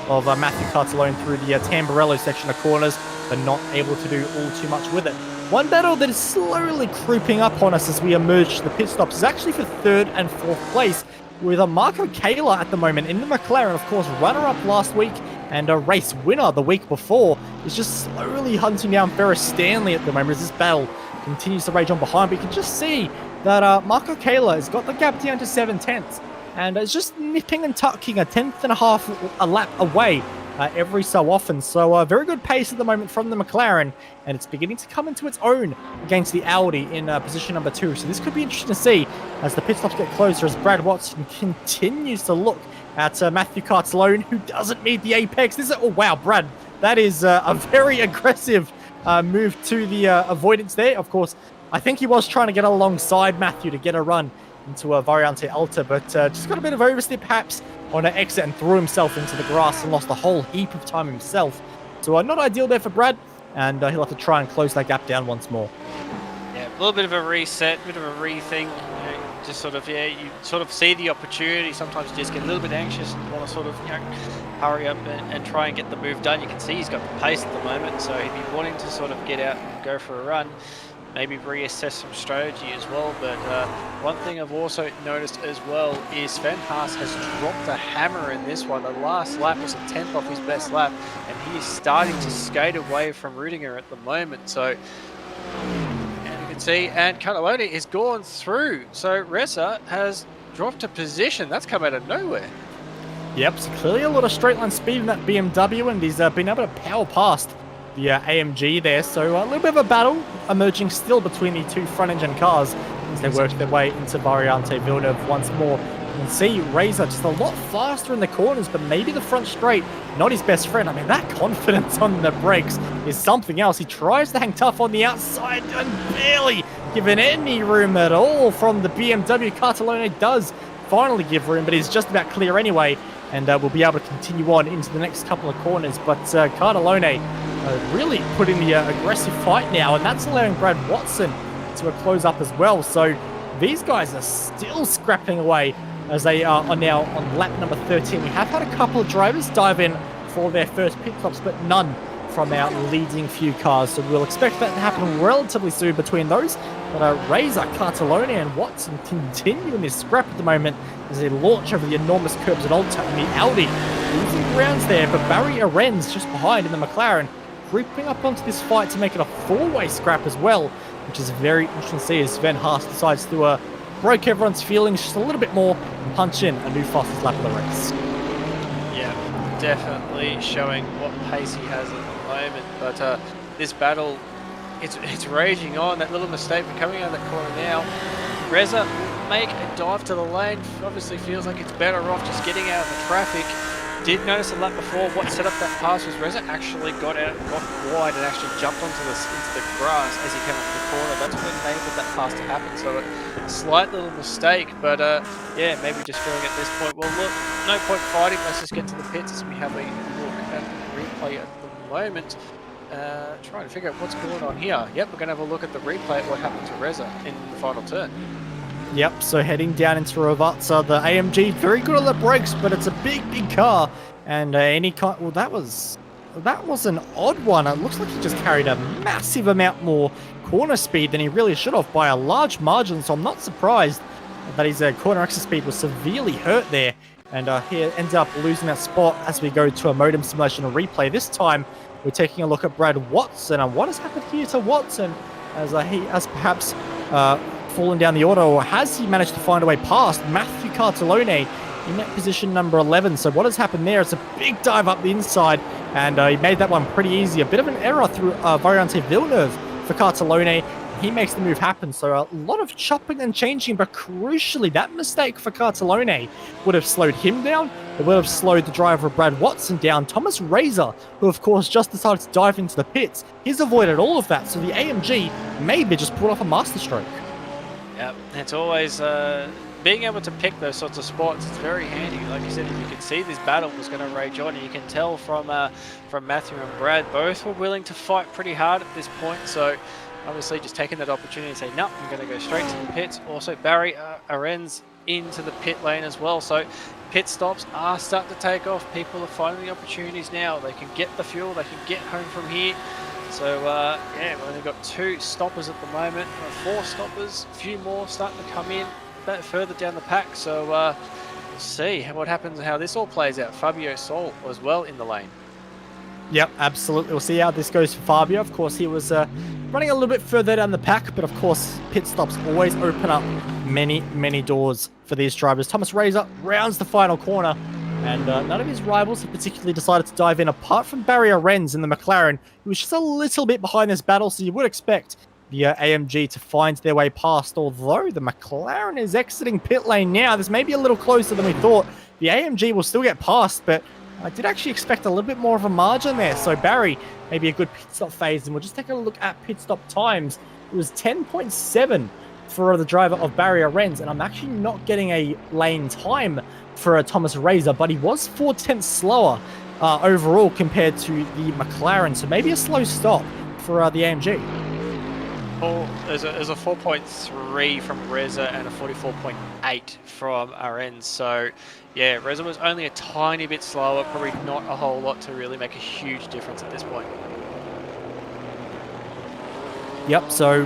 of Matthew Cartellone through the Tamburello section of corners, but not able to do all too much with it. One battle that is slowly creeping up on us as we emerge to the pit stops is actually for 3rd and 4th place, with a Marco Kayla at the moment in the McLaren, of course, runner-up last week and a race winner the week before, is just slowly hunting down Ferris Stanley at the moment as this battle continues to rage on behind. But you can just see that Marco Kayla has got the gap down to 7/10, and is just nipping and tucking a 10th and a half a lap away every so often. So very good pace at the moment from the McLaren, and it's beginning to come into its own against the Audi in position number 2. So this could be interesting to see as the pit stops get closer, as Brad Watson continues to look at Matthew Cartellone, who doesn't meet the apex. This is, oh wow, Brad, that is a very aggressive move to the avoidance there. Of course, I think he was trying to get alongside Matthew to get a run into a Variante Alta, but just got a bit of oversteer perhaps on an exit and threw himself into the grass and lost a whole heap of time himself. So not ideal there for Brad, and he'll have to try and close that gap down once more. Yeah, a little bit of a reset, a bit of a rethink. You know, just sort of, yeah, you sort of see the opportunity. Sometimes you just get a little bit anxious and want to sort of, you know, hurry up and try and get the move done. You can see he's got the pace at the moment, so he'd be wanting to sort of get out and go for a run. Maybe reassess some strategy as well, but one thing I've also noticed as well is Sven Haas has dropped a hammer in this one. The last lap was a 10th off his best lap, and he is starting to skate away from Rudiger at the moment. So, and you can see, and Cataloni is gone through. So Reza has dropped a position. That's come out of nowhere. Yep, so clearly a lot of straight line speed in that BMW, and he's been able to power past the AMG there. So a little bit of a battle emerging still between the two front engine cars as they work their way into Variante Villeneuve once more. You can see Razor just a lot faster in the corners, but maybe the front straight, not his best friend. I mean, that confidence on the brakes is something else. He tries to hang tough on the outside and barely given any room at all from the BMW. Cartellone does finally give room, but he's just about clear anyway, and will be able to continue on into the next couple of corners. But Cartellone really putting the aggressive fight now, and that's allowing Brad Watson to close up as well. So these guys are still scrapping away as they are now on lap number 13. We have had a couple of drivers dive in for their first pit stops, but none from our leading few cars. So we'll expect that to happen relatively soon between those. But Razor, Cartellone, and Watson continue in this scrap at the moment as they launch over the enormous curbs at Alta, and the Audi losing grounds there, but Barry Arendz just behind in the McLaren, creeping up onto this fight to make it a four-way scrap as well, which is very interesting to see as Sven Haas decides to break everyone's feelings just a little bit more and punch in a new fastest lap of the race. Yeah, definitely showing what pace he has at the moment, but this battle, it's raging on. That little mistake coming out of the corner now. Reza make a dive to the lane, obviously feels like it's better off just getting out of the traffic. Did notice a lap before what set up that pass was Reza actually got wide and actually jumped into the grass as he came up the corner. That's what enabled that pass to happen. So a slight little mistake, but yeah, maybe just feeling at this point, well look, no point fighting, let's just get to the pits as we have a look at the replay at the moment. Trying to figure out what's going on here. Yep, we're going to have a look at the replay at what happened to Reza in the final turn. Yep, so heading down into Rovazza, the AMG very good on the brakes, but it's a big car, and any kind. Well, that was an odd one. It looks like he just carried a massive amount more corner speed than he really should have by a large margin. So I'm not surprised that his corner exit speed was severely hurt there, and he ends up losing that spot as we go to a modem simulation and replay. This time we're taking a look at Brad Watson, and what has happened here to Watson as he has perhaps fallen down the auto, or has he managed to find a way past Matthew Cartellone in that position number 11? So what has happened there is a big dive up the inside, and he made that one pretty easy. A bit of an error through Variante Villeneuve for Cartellone. He makes the move happen. So a lot of chopping and changing, but crucially, that mistake for Cartellone would have slowed him down. It would have slowed the driver of Brad Watson down. Thomas Razor, who of course just decided to dive into the pits, he's avoided all of that. So the AMG maybe just pulled off a masterstroke. Yeah, it's always being able to pick those sorts of spots. It's very handy. Like you said, you can see this battle was going to rage on, and you can tell from Matthew and Brad, both were willing to fight pretty hard at this point. So obviously just taking that opportunity and say, no, I'm going to go straight to the pits. Also Barry Arendz into the pit lane as well. So pit stops are starting to take off. People are finding the opportunities now. They can get the fuel, they can get home from here. So yeah, we've only got 2 stoppers at the moment, 4 stoppers, a few more starting to come in bit further down the pack. So we'll see what happens and how this all plays out. Fabio Sol as well in the lane. Yep, absolutely. We'll see how this goes for Fabio. Of course, he was running a little bit further down the pack, but of course, pit stops always open up many doors for these drivers. Thomas Razor rounds the final corner, and none of his rivals have particularly decided to dive in, apart from Barry Arendz in the McLaren, who was just a little bit behind this battle, so you would expect the AMG to find their way past, although the McLaren is exiting pit lane now. This may be a little closer than we thought. The AMG will still get past, but I did actually expect a little bit more of a margin there. So Barry, maybe a good pit stop phase, and we'll just take a look at pit stop times. It was 10.7 for the driver of Barry Arendz, and I'm actually not getting a lane time for Thomas Razor, but he was 0.4 slower overall compared to the McLaren, so maybe a slow stop for the AMG. Oh, there's a 4.3 from Reza and a 44.8 from Arens. So, yeah, Reza was only a tiny bit slower, probably not a whole lot to really make a huge difference at this point. Yep, so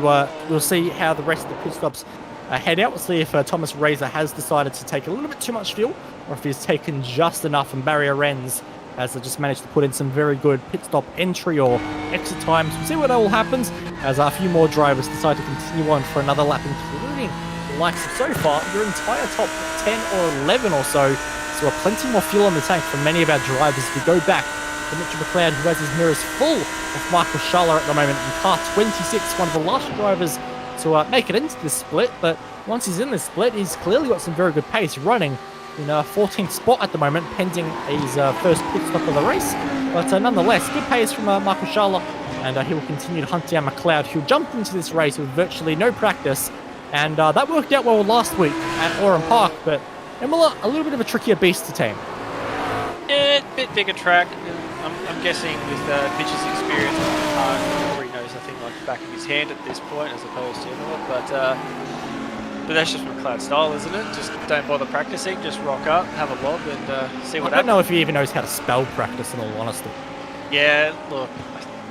we'll see how the rest of the pit stops head out. We'll see if Thomas Razor has decided to take a little bit too much fuel, or if he's taken just enough, and Barry Arens has just managed to put in some very good pit stop entry or exit times. We'll see what all happens as a few more drivers decide to continue on for another lap, including the likes of, so far, your entire top 10 or 11 or so. So plenty more fuel on the tank for many of our drivers. We go back to Mitchell McLeod, who has his mirrors full of Michael Schaller at the moment in car 26, one of the last drivers to make it into this split. But once he's in this split, he's clearly got some very good pace, running in a 14th spot at the moment, pending his first pit stop of the race. But nonetheless, good pace from Michael Schaller, and he will continue to hunt down McLeod, who jumped into this race with virtually no practice. And that worked out well last week at Orem Park, but Imola, a little bit of a trickier beast to tame. Yeah, bit bigger track. I'm guessing with Mitch's experience, he probably knows the thing like the back of his hand at this point, as opposed to Imola. But that's just McLeod's style, isn't it? Just don't bother practicing, just rock up, have a lob, and see what happens. I don't know if he even knows how to spell practice, in all honesty. Yeah, look,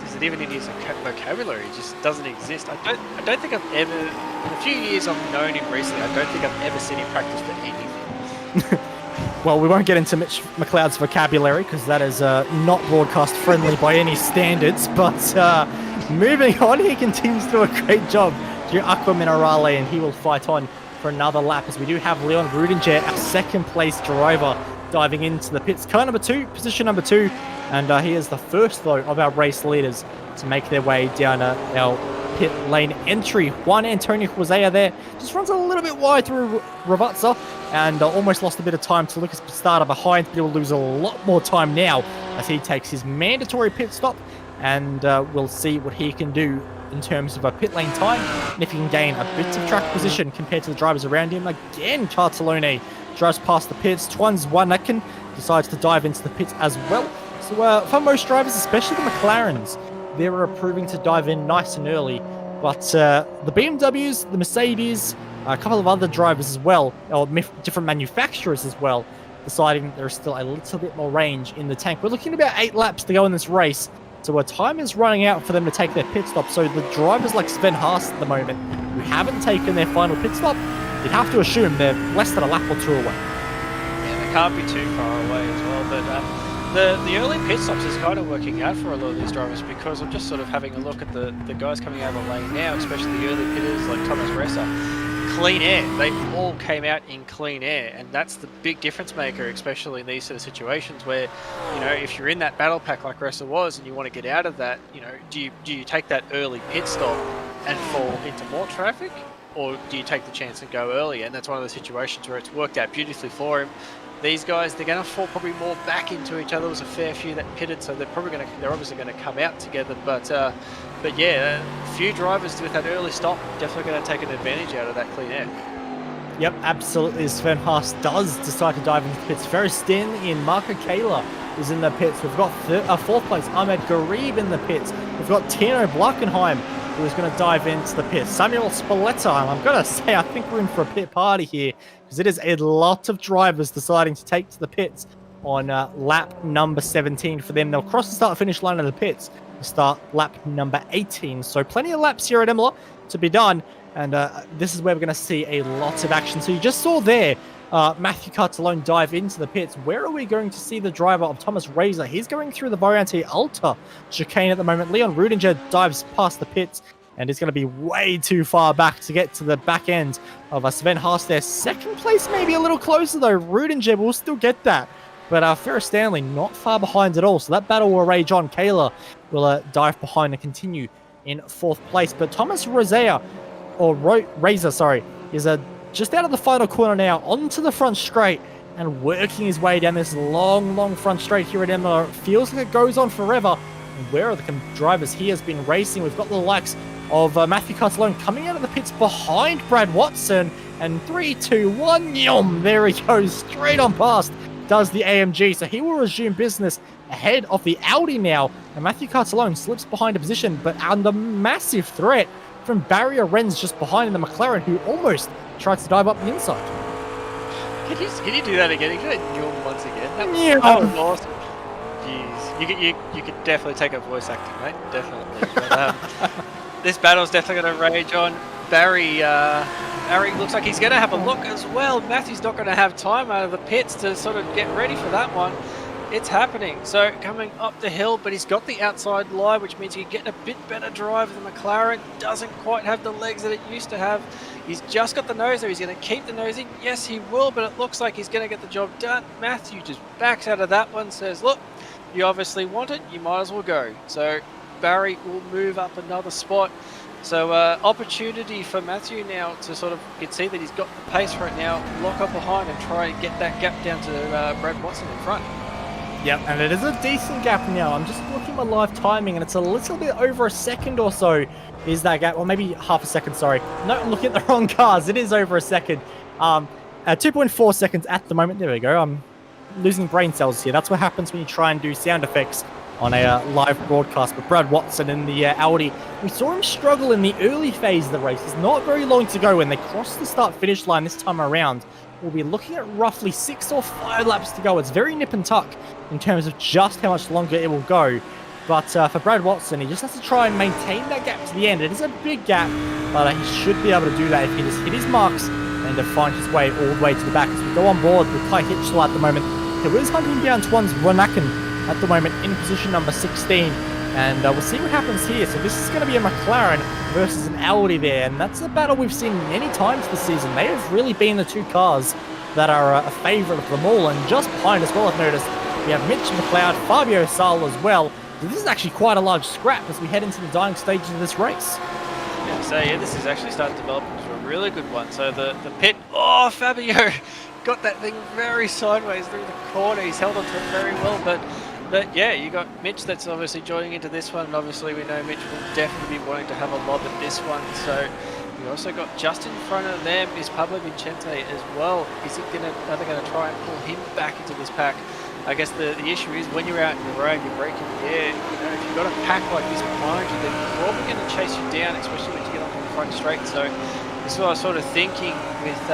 is it even in his vocabulary? It just doesn't exist. I don't think I've ever, in the few years I've known him recently, I don't think I've ever seen him practice for anything. Well, we won't get into Mitch McLeod's vocabulary because that is not broadcast friendly by any standards. But moving on, he continues to do a great job through Aqua Minerale, and he will fight on for another lap as we do have Leon Rudinger, our second place driver, diving into the pits. Car number 2, position number 2, and he is the first, though, of our race leaders to make their way down our pit lane entry. Juan Antonio Hosea there just runs a little bit wide through Ravazza and almost lost a bit of time to Lucas Pistada behind, but he'll lose a lot more time now as he takes his mandatory pit stop, and we'll see what he can do in terms of a pit lane time, and if he can gain a bit of track position compared to the drivers around him. Again, Cartolone drives past the pits. Twan's Wanakin decides to dive into the pits as well. So for most drivers, especially the McLarens, they're proving to dive in nice and early. But the BMWs, the Mercedes, a couple of other drivers as well, or different manufacturers as well, deciding there's still a little bit more range in the tank. We're looking at about 8 laps to go in this race. So our time is running out for them to take their pit stop. So the drivers like Sven Haas at the moment, who haven't taken their final pit stop, you'd have to assume they're less than a lap or 2 away. Yeah, they can't be too far away as well. But the early pit stops is kind of working out for a lot of these drivers, because I'm just sort of having a look at the guys coming out of the lane now, especially the early pitters like Thomas Ressa. Clean air. They all came out in clean air, and that's the big difference maker, especially in these sort of situations where, you know, if you're in that battle pack like Ressa was and you want to get out of that, you know, do you take that early pit stop and fall into more traffic, or do you take the chance and go early? And that's one of the situations where it's worked out beautifully for him. These guys, they're going to fall probably more back into each other. There was a fair few that pitted, so they're obviously going to come out together. But yeah, a few drivers with that early stop definitely going to take an advantage out of that clean air. Yep, absolutely. Sven Haas does decide to dive into the pits. Very Stanley and Marco Kayla is in the pits. We've got 4th place Ahmed Garib in the pits. We've got Tino Blackenheim, who is going to dive into the pits. Samuel Spalletta, and I'm going to say I think we're in for a pit party here, because it is a lot of drivers deciding to take to the pits on lap number 17 for them. They'll cross the start-finish line of the pits to start lap number 18. So plenty of laps here at Imola to be done, and this is where we're going to see a lot of action. So you just saw there Matthew Cartolone dive into the pits. Where are we going to see the driver of Thomas Razor? He's going through the Variante Alta chicane at the moment. Leon Rudinger dives past the pits, and it's going to be way too far back to get to the back end of Sven Haas there. 2nd place maybe a little closer though. Rudinger will still get that. But Ferris Stanley not far behind at all. So that battle will rage on. Kayla will dive behind and continue in 4th place. But Thomas Razor, is just out of the final corner now, onto the front straight and working his way down this long front straight here at Imola. It feels like it goes on forever. And where are the drivers he has been racing? We've got the likes of Matthew Cartolone coming out of the pits behind Brad Watson. And 3, 2, 1, yum! There he goes, straight on past. Does the AMG, so he will resume business ahead of the Audi now. And Matthew Cartolone slips behind a position, but under massive threat when Barry Orem's just behind in the McLaren, who almost tried to dive up the inside. Can you do that again? Can you do that yawn once again? That was awesome. Jeez, you could definitely take a voice acting, mate. Definitely. But, this battle's definitely going to rage on. Barry looks like he's going to have a look as well. Matthew's not going to have time out of the pits to sort of get ready for that one. It's happening. So coming up the hill, but he's got the outside line, which means he's getting a bit better drive. The McLaren doesn't quite have the legs that it used to have. He's just got the nose there. He's going to keep the nosing. Yes, he will, but it looks like he's going to get the job done. Matthew just backs out of that one, says, look, you obviously want it, you might as well go. So Barry will move up another spot. So opportunity for Matthew now to sort of, you can see that he's got the pace right now, lock up behind and try and get that gap down to Brad Watson in front. Yep, and it is a decent gap now. I'm just looking at my live timing, and it's a little bit over a second or so is that gap. Or maybe half a second, sorry. No, I'm looking at the wrong cars. It is over a second. 2.4 seconds at the moment. There we go. I'm losing brain cells here. That's what happens when you try and do sound effects on a live broadcast. But Brad Watson in the Audi, we saw him struggle in the early phase of the race. There's not very long to go when they cross the start-finish line this time around. We'll be looking at roughly 6 or 5 laps to go. It's very nip and tuck in terms of just how much longer it will go. But for Brad Watson, he just has to try and maintain that gap to the end. It is a big gap, but he should be able to do that if he just hit his marks and to find his way all the way to the back. As we go on board with Kai Hitchell at the moment, there is hunting down Twans Ronaken at the moment in position number 16. And we'll see what happens here. So this is going to be a McLaren versus an Audi there. And that's a battle we've seen many times this season. They have really been the two cars that are a favourite of them all. And just behind as well, I've noticed, we have Mitch McLeod, Fabio Sal as well. So this is actually quite a large scrap as we head into the dying stages of this race. Yeah, so yeah, this is actually starting to develop into a really good one. So the pit, oh, Fabio got that thing very sideways through the corner. He's held onto it very well, but yeah, you got Mitch that's obviously joining into this one, and obviously we know Mitch will definitely be wanting to have a lob at this one. So we also got just in front of them is Pablo Vicente as well. Are they going to try and pull him back into this pack? I guess the issue is when you're out in your own, you're breaking the air. If you've got a pack like this behind you, they're probably going to chase you down, especially when you get onto the front straight. So this is what I was sort of thinking with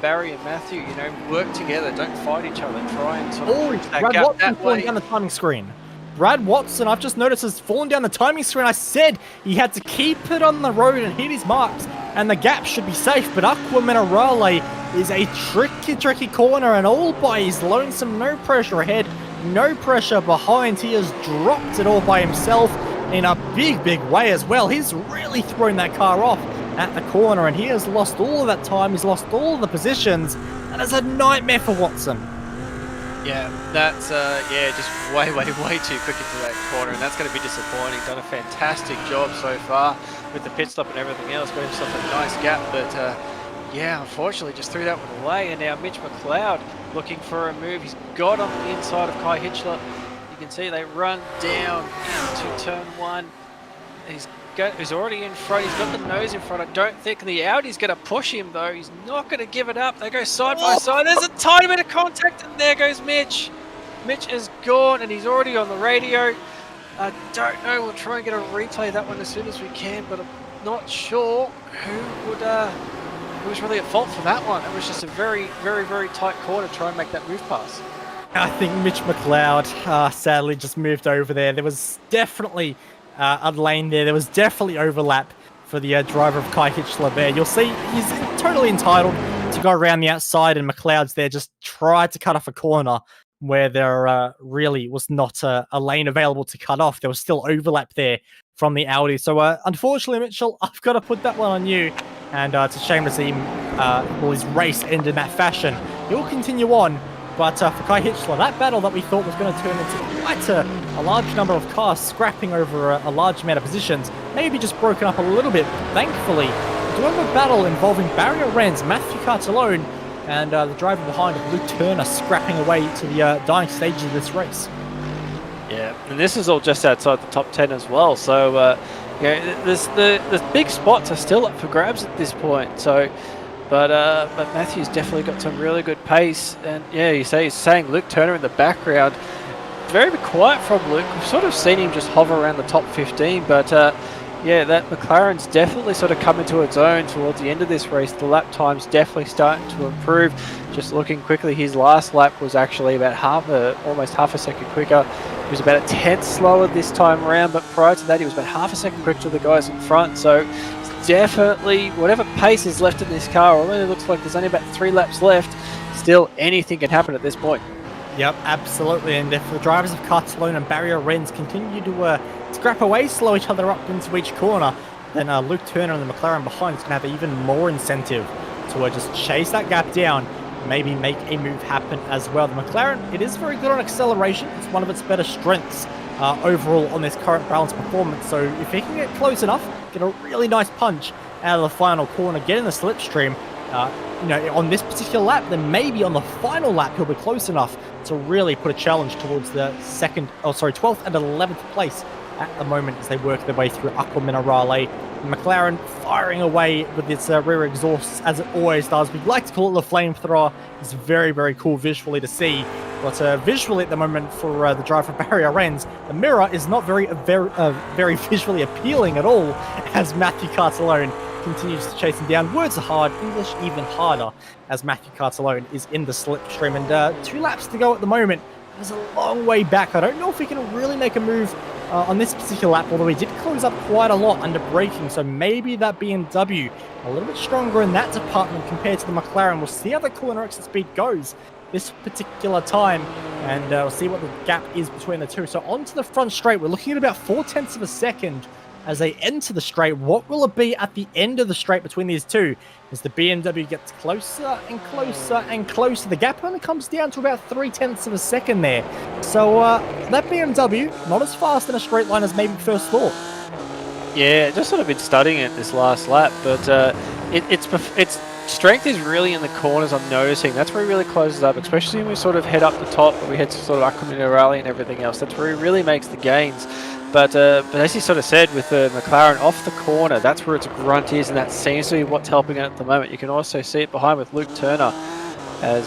Barry and Matthew. Work together, don't fight each other. Try and sort of bridge that Brad gap Watson that falling way. down the timing screen. Brad Watson, I've just noticed, has fallen down the timing screen. I said he had to keep it on the road and hit his marks, and the gap should be safe. But Aqua Minerale is a tricky corner, and all by his lonesome. No pressure ahead, no pressure behind. He has dropped it all by himself in a big way as well. He's really thrown that car off at the corner, and he has lost all of that time. He's lost all of the positions, and it's a nightmare for Watson. Yeah, that's just way too quick into that corner, and that's going to be disappointing. Done a fantastic job so far with the pit stop and everything else. Got himself a nice gap, but yeah, unfortunately just threw that one away. And now Mitch McLeod looking for a move. He's got on the inside of Kai Hitchler. You can see they run down into turn 1. He's already in front. He's got the nose in front. I don't think the Audi's going to push him, though. He's not going to give it up. They go side by side. There's a tiny bit of contact, and there goes Mitch. Mitch is gone, and he's already on the radio. I don't know. We'll try and get a replay of that one as soon as we can, but I'm not sure who was really at fault for that one. It was just a very tight corner to try and make that move pass. I think Mitch McLeod sadly just moved over there. There was definitely a lane there. There was definitely overlap for the driver of Kai Hitchler there. You'll see he's totally entitled to go around the outside, and McLeod's there just tried to cut off a corner where there really was not a lane available to cut off. There was still overlap there from the Audi. So unfortunately, Mitchell, I've got to put that one on you. And it's a shame to see him, his race end in that fashion. He will continue on. But for Kai Hitchler, that battle that we thought was going to turn into quite a large number of cars scrapping over a large amount of positions, maybe just broken up a little bit. Thankfully, we do have a battle involving Barry Orem, Matthew Cartellone, and the driver behind of Luke Turner scrapping away to the dying stages of this race. Yeah, and this is all just outside the top 10 as well. So, the big spots are still up for grabs at this point. So. But Matthew's definitely got some really good pace, and yeah, he's saying Luke Turner in the background. Very quiet from Luke. We've sort of seen him just hover around the top 15, but Yeah, that McLaren's definitely sort of come into its own towards the end of this race. The lap time's definitely starting to improve. Just looking quickly, his last lap was actually about almost half a second quicker. He was about a tenth slower this time around, but prior to that, he was about half a second quicker to the guys in front. So it's definitely, whatever pace is left in this car, although it looks like there's only about 3 laps left, still anything can happen at this point. Yep, absolutely. And if the drivers of Cartalone and Barrier Rennes continue to scrap away, slow each other up into each corner, then Luke Turner and the McLaren behind is going to have even more incentive to just chase that gap down, maybe make a move happen as well. The McLaren, it is very good on acceleration. It's one of its better strengths overall on this current balanced performance. So if he can get close enough, get a really nice punch out of the final corner, get in the slipstream, on this particular lap, then maybe on the final lap he'll be close enough to really put a challenge towards the 12th and 11th place at the moment as they work their way through Aqua Minerale. McLaren firing away with its rear exhausts as it always does. We'd like to call it the flamethrower. It's very, very cool visually to see. But visually at the moment for the driver for Barrier Rennes, the mirror is not very visually appealing at all as Matthew Cartalone continues to chase him down. Words are hard, English even harder, as Matthew Cartalone is in the slipstream. And 2 laps to go at the moment. There's a long way back. I don't know if he can really make a move on this particular lap, although he did close up quite a lot under braking. So maybe that BMW a little bit stronger in that department compared to the McLaren. We'll see how the corner exit speed goes this particular time, and we'll see what the gap is between the two. So onto the front straight, we're looking at about 0.4 of a second as they enter the straight. What will it be at the end of the straight between these two? As the BMW gets closer and closer and closer, the gap only comes down to about 0.3 of a second there. So that BMW, not as fast in a straight line as maybe first thought. Yeah, just sort of been studying it this last lap, but its strength is really in the corners. I'm noticing that's where he really closes up, especially when we sort of head up the top, where we head to sort of Aqua Minerale and everything else. That's where he really makes the gains. But as you sort of said, with the McLaren off the corner, that's where its grunt is, and that seems to be what's helping it at the moment. You can also see it behind with Luke Turner, as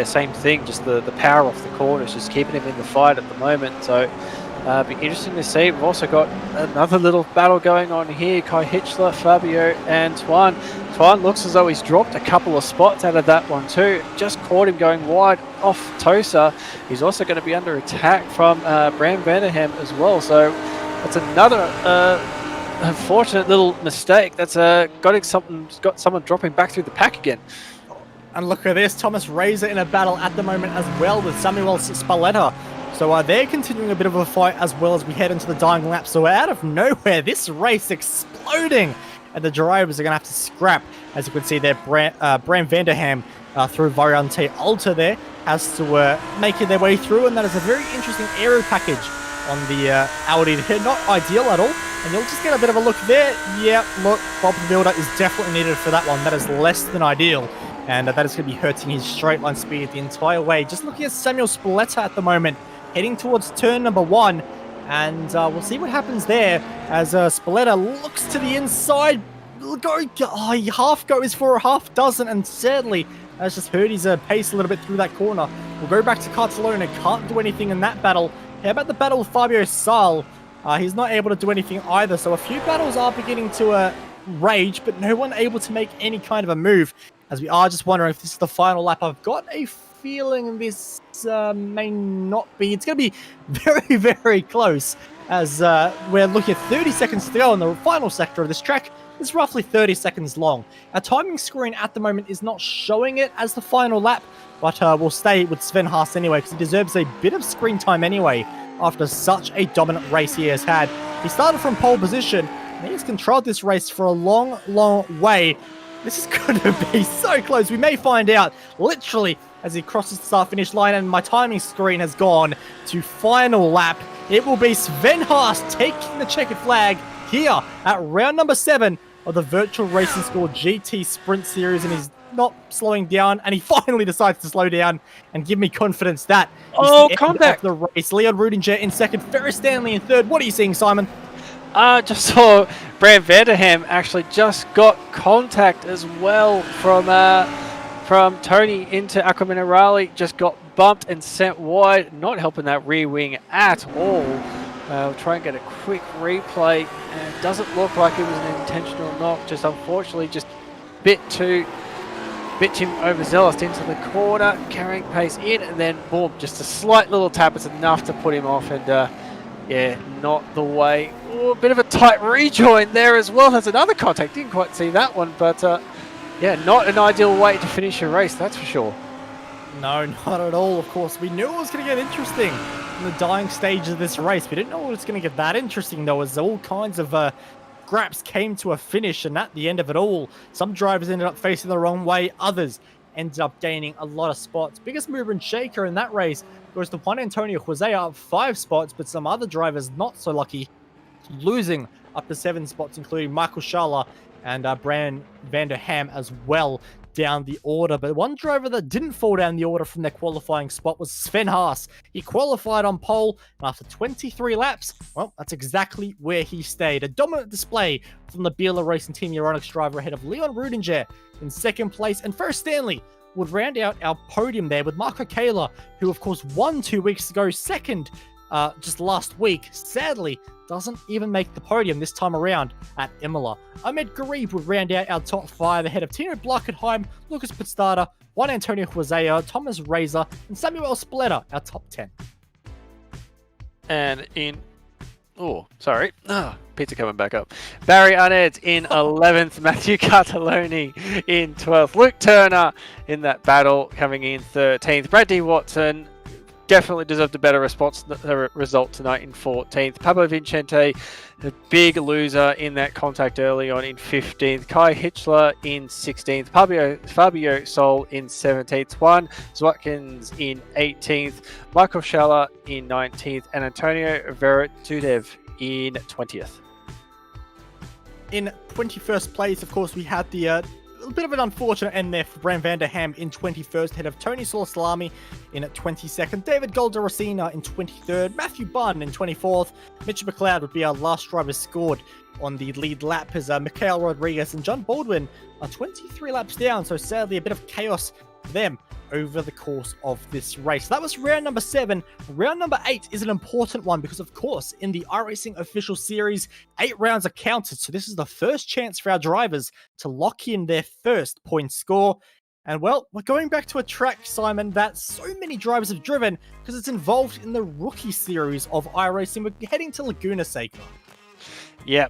same thing. Just the power off the corners, just keeping him in the fight at the moment. So be interesting to see. We've also got another little battle going on here. Kai Hitchler, Fabio, and Twan. Twan looks as though he's dropped a couple of spots out of that one too. Just caught him going wide off Tosa. He's also going to be under attack from Bram Vanderham as well. So that's another unfortunate little mistake. That's got someone dropping back through the pack again. And look at this, Thomas Razor in a battle at the moment as well with Samuel Spalletta. So they're continuing a bit of a fight as well as we head into the dying lap. So out of nowhere, this race exploding, and the drivers are going to have to scrap. As you can see there, Bram Vanderham through Variante Alta there has to make their way through, and that is a very interesting aero package on the Audi. They're not ideal at all, and you'll just get a bit of a look there. Yeah, look, Bob the Builder is definitely needed for that one. That is less than ideal, and that is going to be hurting his straight line speed the entire way. Just looking at Samuel Spalletta at the moment, heading towards turn number 1, and we'll see what happens there as Spalletta looks to the inside. He half goes for a half doesn't, and sadly that's just hurt his pace a little bit through that corner. We'll go back to Cartalone, can't do anything in that battle. How about the battle with Fabio Sal? He's not able to do anything either, so a few battles are beginning to rage, but no one able to make any kind of a move, as we are just wondering if this is the final lap. I've got a feeling this may not be. It's going to be very, very close, as we're looking at 30 seconds to go in the final sector of this track. It's roughly 30 seconds long. Our timing screen at the moment is not showing it as the final lap, but we'll stay with Sven Haas anyway, because he deserves a bit of screen time anyway after such a dominant race he has had. He started from pole position, and he's controlled this race for a long, long way. This is going to be so close. We may find out literally as he crosses the start-finish line, and my timing screen has gone to final lap. It will be Sven Haas taking the checkered flag here at round number 7 of the Virtual Racing School GT Sprint Series, and he's not slowing down, and he finally decides to slow down and give me confidence that contact the race. Leon Rudinger in second, Ferris Stanley in third. What are you seeing, Simon? Just saw Bram Vanderham actually just got contact as well from Tony into Aqua Minerale. Just got bumped and sent wide, not helping that rear wing at all. We'll try and get a quick replay, and it doesn't look like it was an intentional knock, just unfortunately just bit too overzealous into the corner, carrying pace in, and then boom, just a slight little tap. It's enough to put him off, and yeah, not the way. Ooh, a bit of a tight rejoin there as well. That's another contact. Didn't quite see that one, but yeah, not an ideal way to finish a race, that's for sure. No, not at all, of course. We knew it was going to get interesting in the dying stage of this race. We didn't know it was going to get that interesting, though, as all kinds of scraps came to a finish, and at the end of it all, some drivers ended up facing the wrong way, others ended up gaining a lot of spots. Biggest mover and shaker in that race goes to Juan Antonio Jose, up 5 spots, but some other drivers not so lucky, losing up to 7 spots, including Michael Schaller and Brian van der Ham as well down the order. But one driver that didn't fall down the order from their qualifying spot was Sven Haas. He qualified on pole, and after 23 laps, well, that's exactly where he stayed. A dominant display from the Biela Racing Team Euronics driver ahead of Leon Rudinger in 2nd place, and Ferris Stanley would round out our podium there with Marco Kayla, who of course won 2 weeks ago, 2nd just last week. Sadly, doesn't even make the podium this time around at Imola. Ahmed Garib would round out our top 5 ahead of Tino Blockenheim, Lucas Pitzstadter, Juan Antonio Jose, Thomas Razor, and Samuel Spletta, our top 10. And in... Oh, sorry. Pizza coming back up. Barry Uned in 11th. Matthew Cartelloni in 12th. Luke Turner in that battle coming in 13th. Brady Watson definitely deserved a better result tonight in 14th. Pablo Vincente, the big loser in that contact early on, in 15th. Kai Hitchler in 16th. Fabio Sol in 17th. Juan Zwatkins in 18th. Michael Schaller in 19th. And Antonio Vertudev in 20th. In 21st place, of course, we had the a bit of an unfortunate end there for Bram van der Ham in 21st, ahead of Tony Solosalami in at 22nd, David Goldaracina in 23rd, Matthew Bunn in 24th. Mitch McLeod would be our last driver scored on the lead lap, as Mikhail Rodriguez and John Baldwin are 23 laps down, so sadly a bit of chaos for them over the course of this race. That was round number 7. Round number 8 is an important one because, of course, in the iRacing official series, 8 rounds are counted. So this is the first chance for our drivers to lock in their first point score. And, well, we're going back to a track, Simon, that so many drivers have driven because it's involved in the rookie series of iRacing. We're heading to Laguna Seca. Yeah,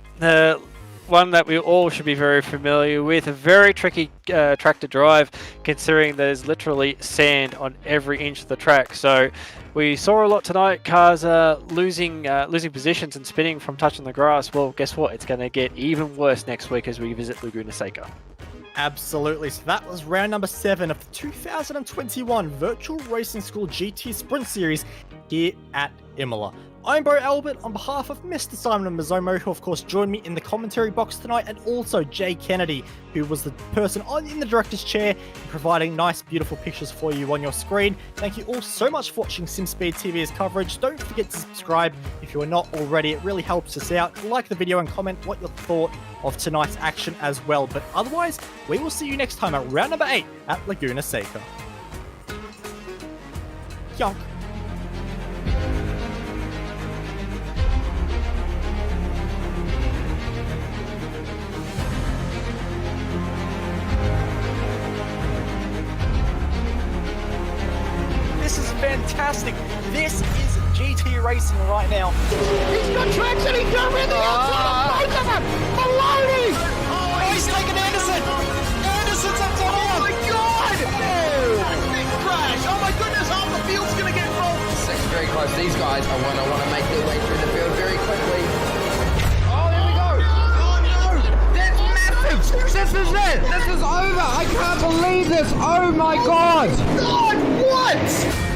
one that we all should be very familiar with. A very tricky track to drive, considering there's literally sand on every inch of the track. So we saw a lot tonight, cars losing positions and spinning from touching the grass. Well, guess what? It's going to get even worse next week as we visit Laguna Seca. Absolutely. So that was round number 7 of the 2021 Virtual Racing School GT Sprint Series here at Imola. I'm Bo Albert on behalf of Mr. Simon Mazomo, who of course joined me in the commentary box tonight, and also Jay Kennedy, who was the person in the director's chair providing nice, beautiful pictures for you on your screen. Thank you all so much for watching SimSpeed TV's coverage. Don't forget to subscribe if you are not already. It really helps us out. Like the video and comment what you thought of tonight's action as well. But otherwise, we will see you next time at round number 8 at Laguna Seca. Yonk. This is fantastic. This is GT racing right now. He's got traction. He's got rid of the outside. Both of them. Maloney. Oh, he's taken Anderson. Anderson's up top. Oh my God. Oh, big crash. Oh my goodness. Half the field's going to get involved. This is very close. These guys are want to make their way through the field very quickly. Oh, here we go. Oh no. That's massive. This is it. This is over. I can't believe this. Oh my God. God, what?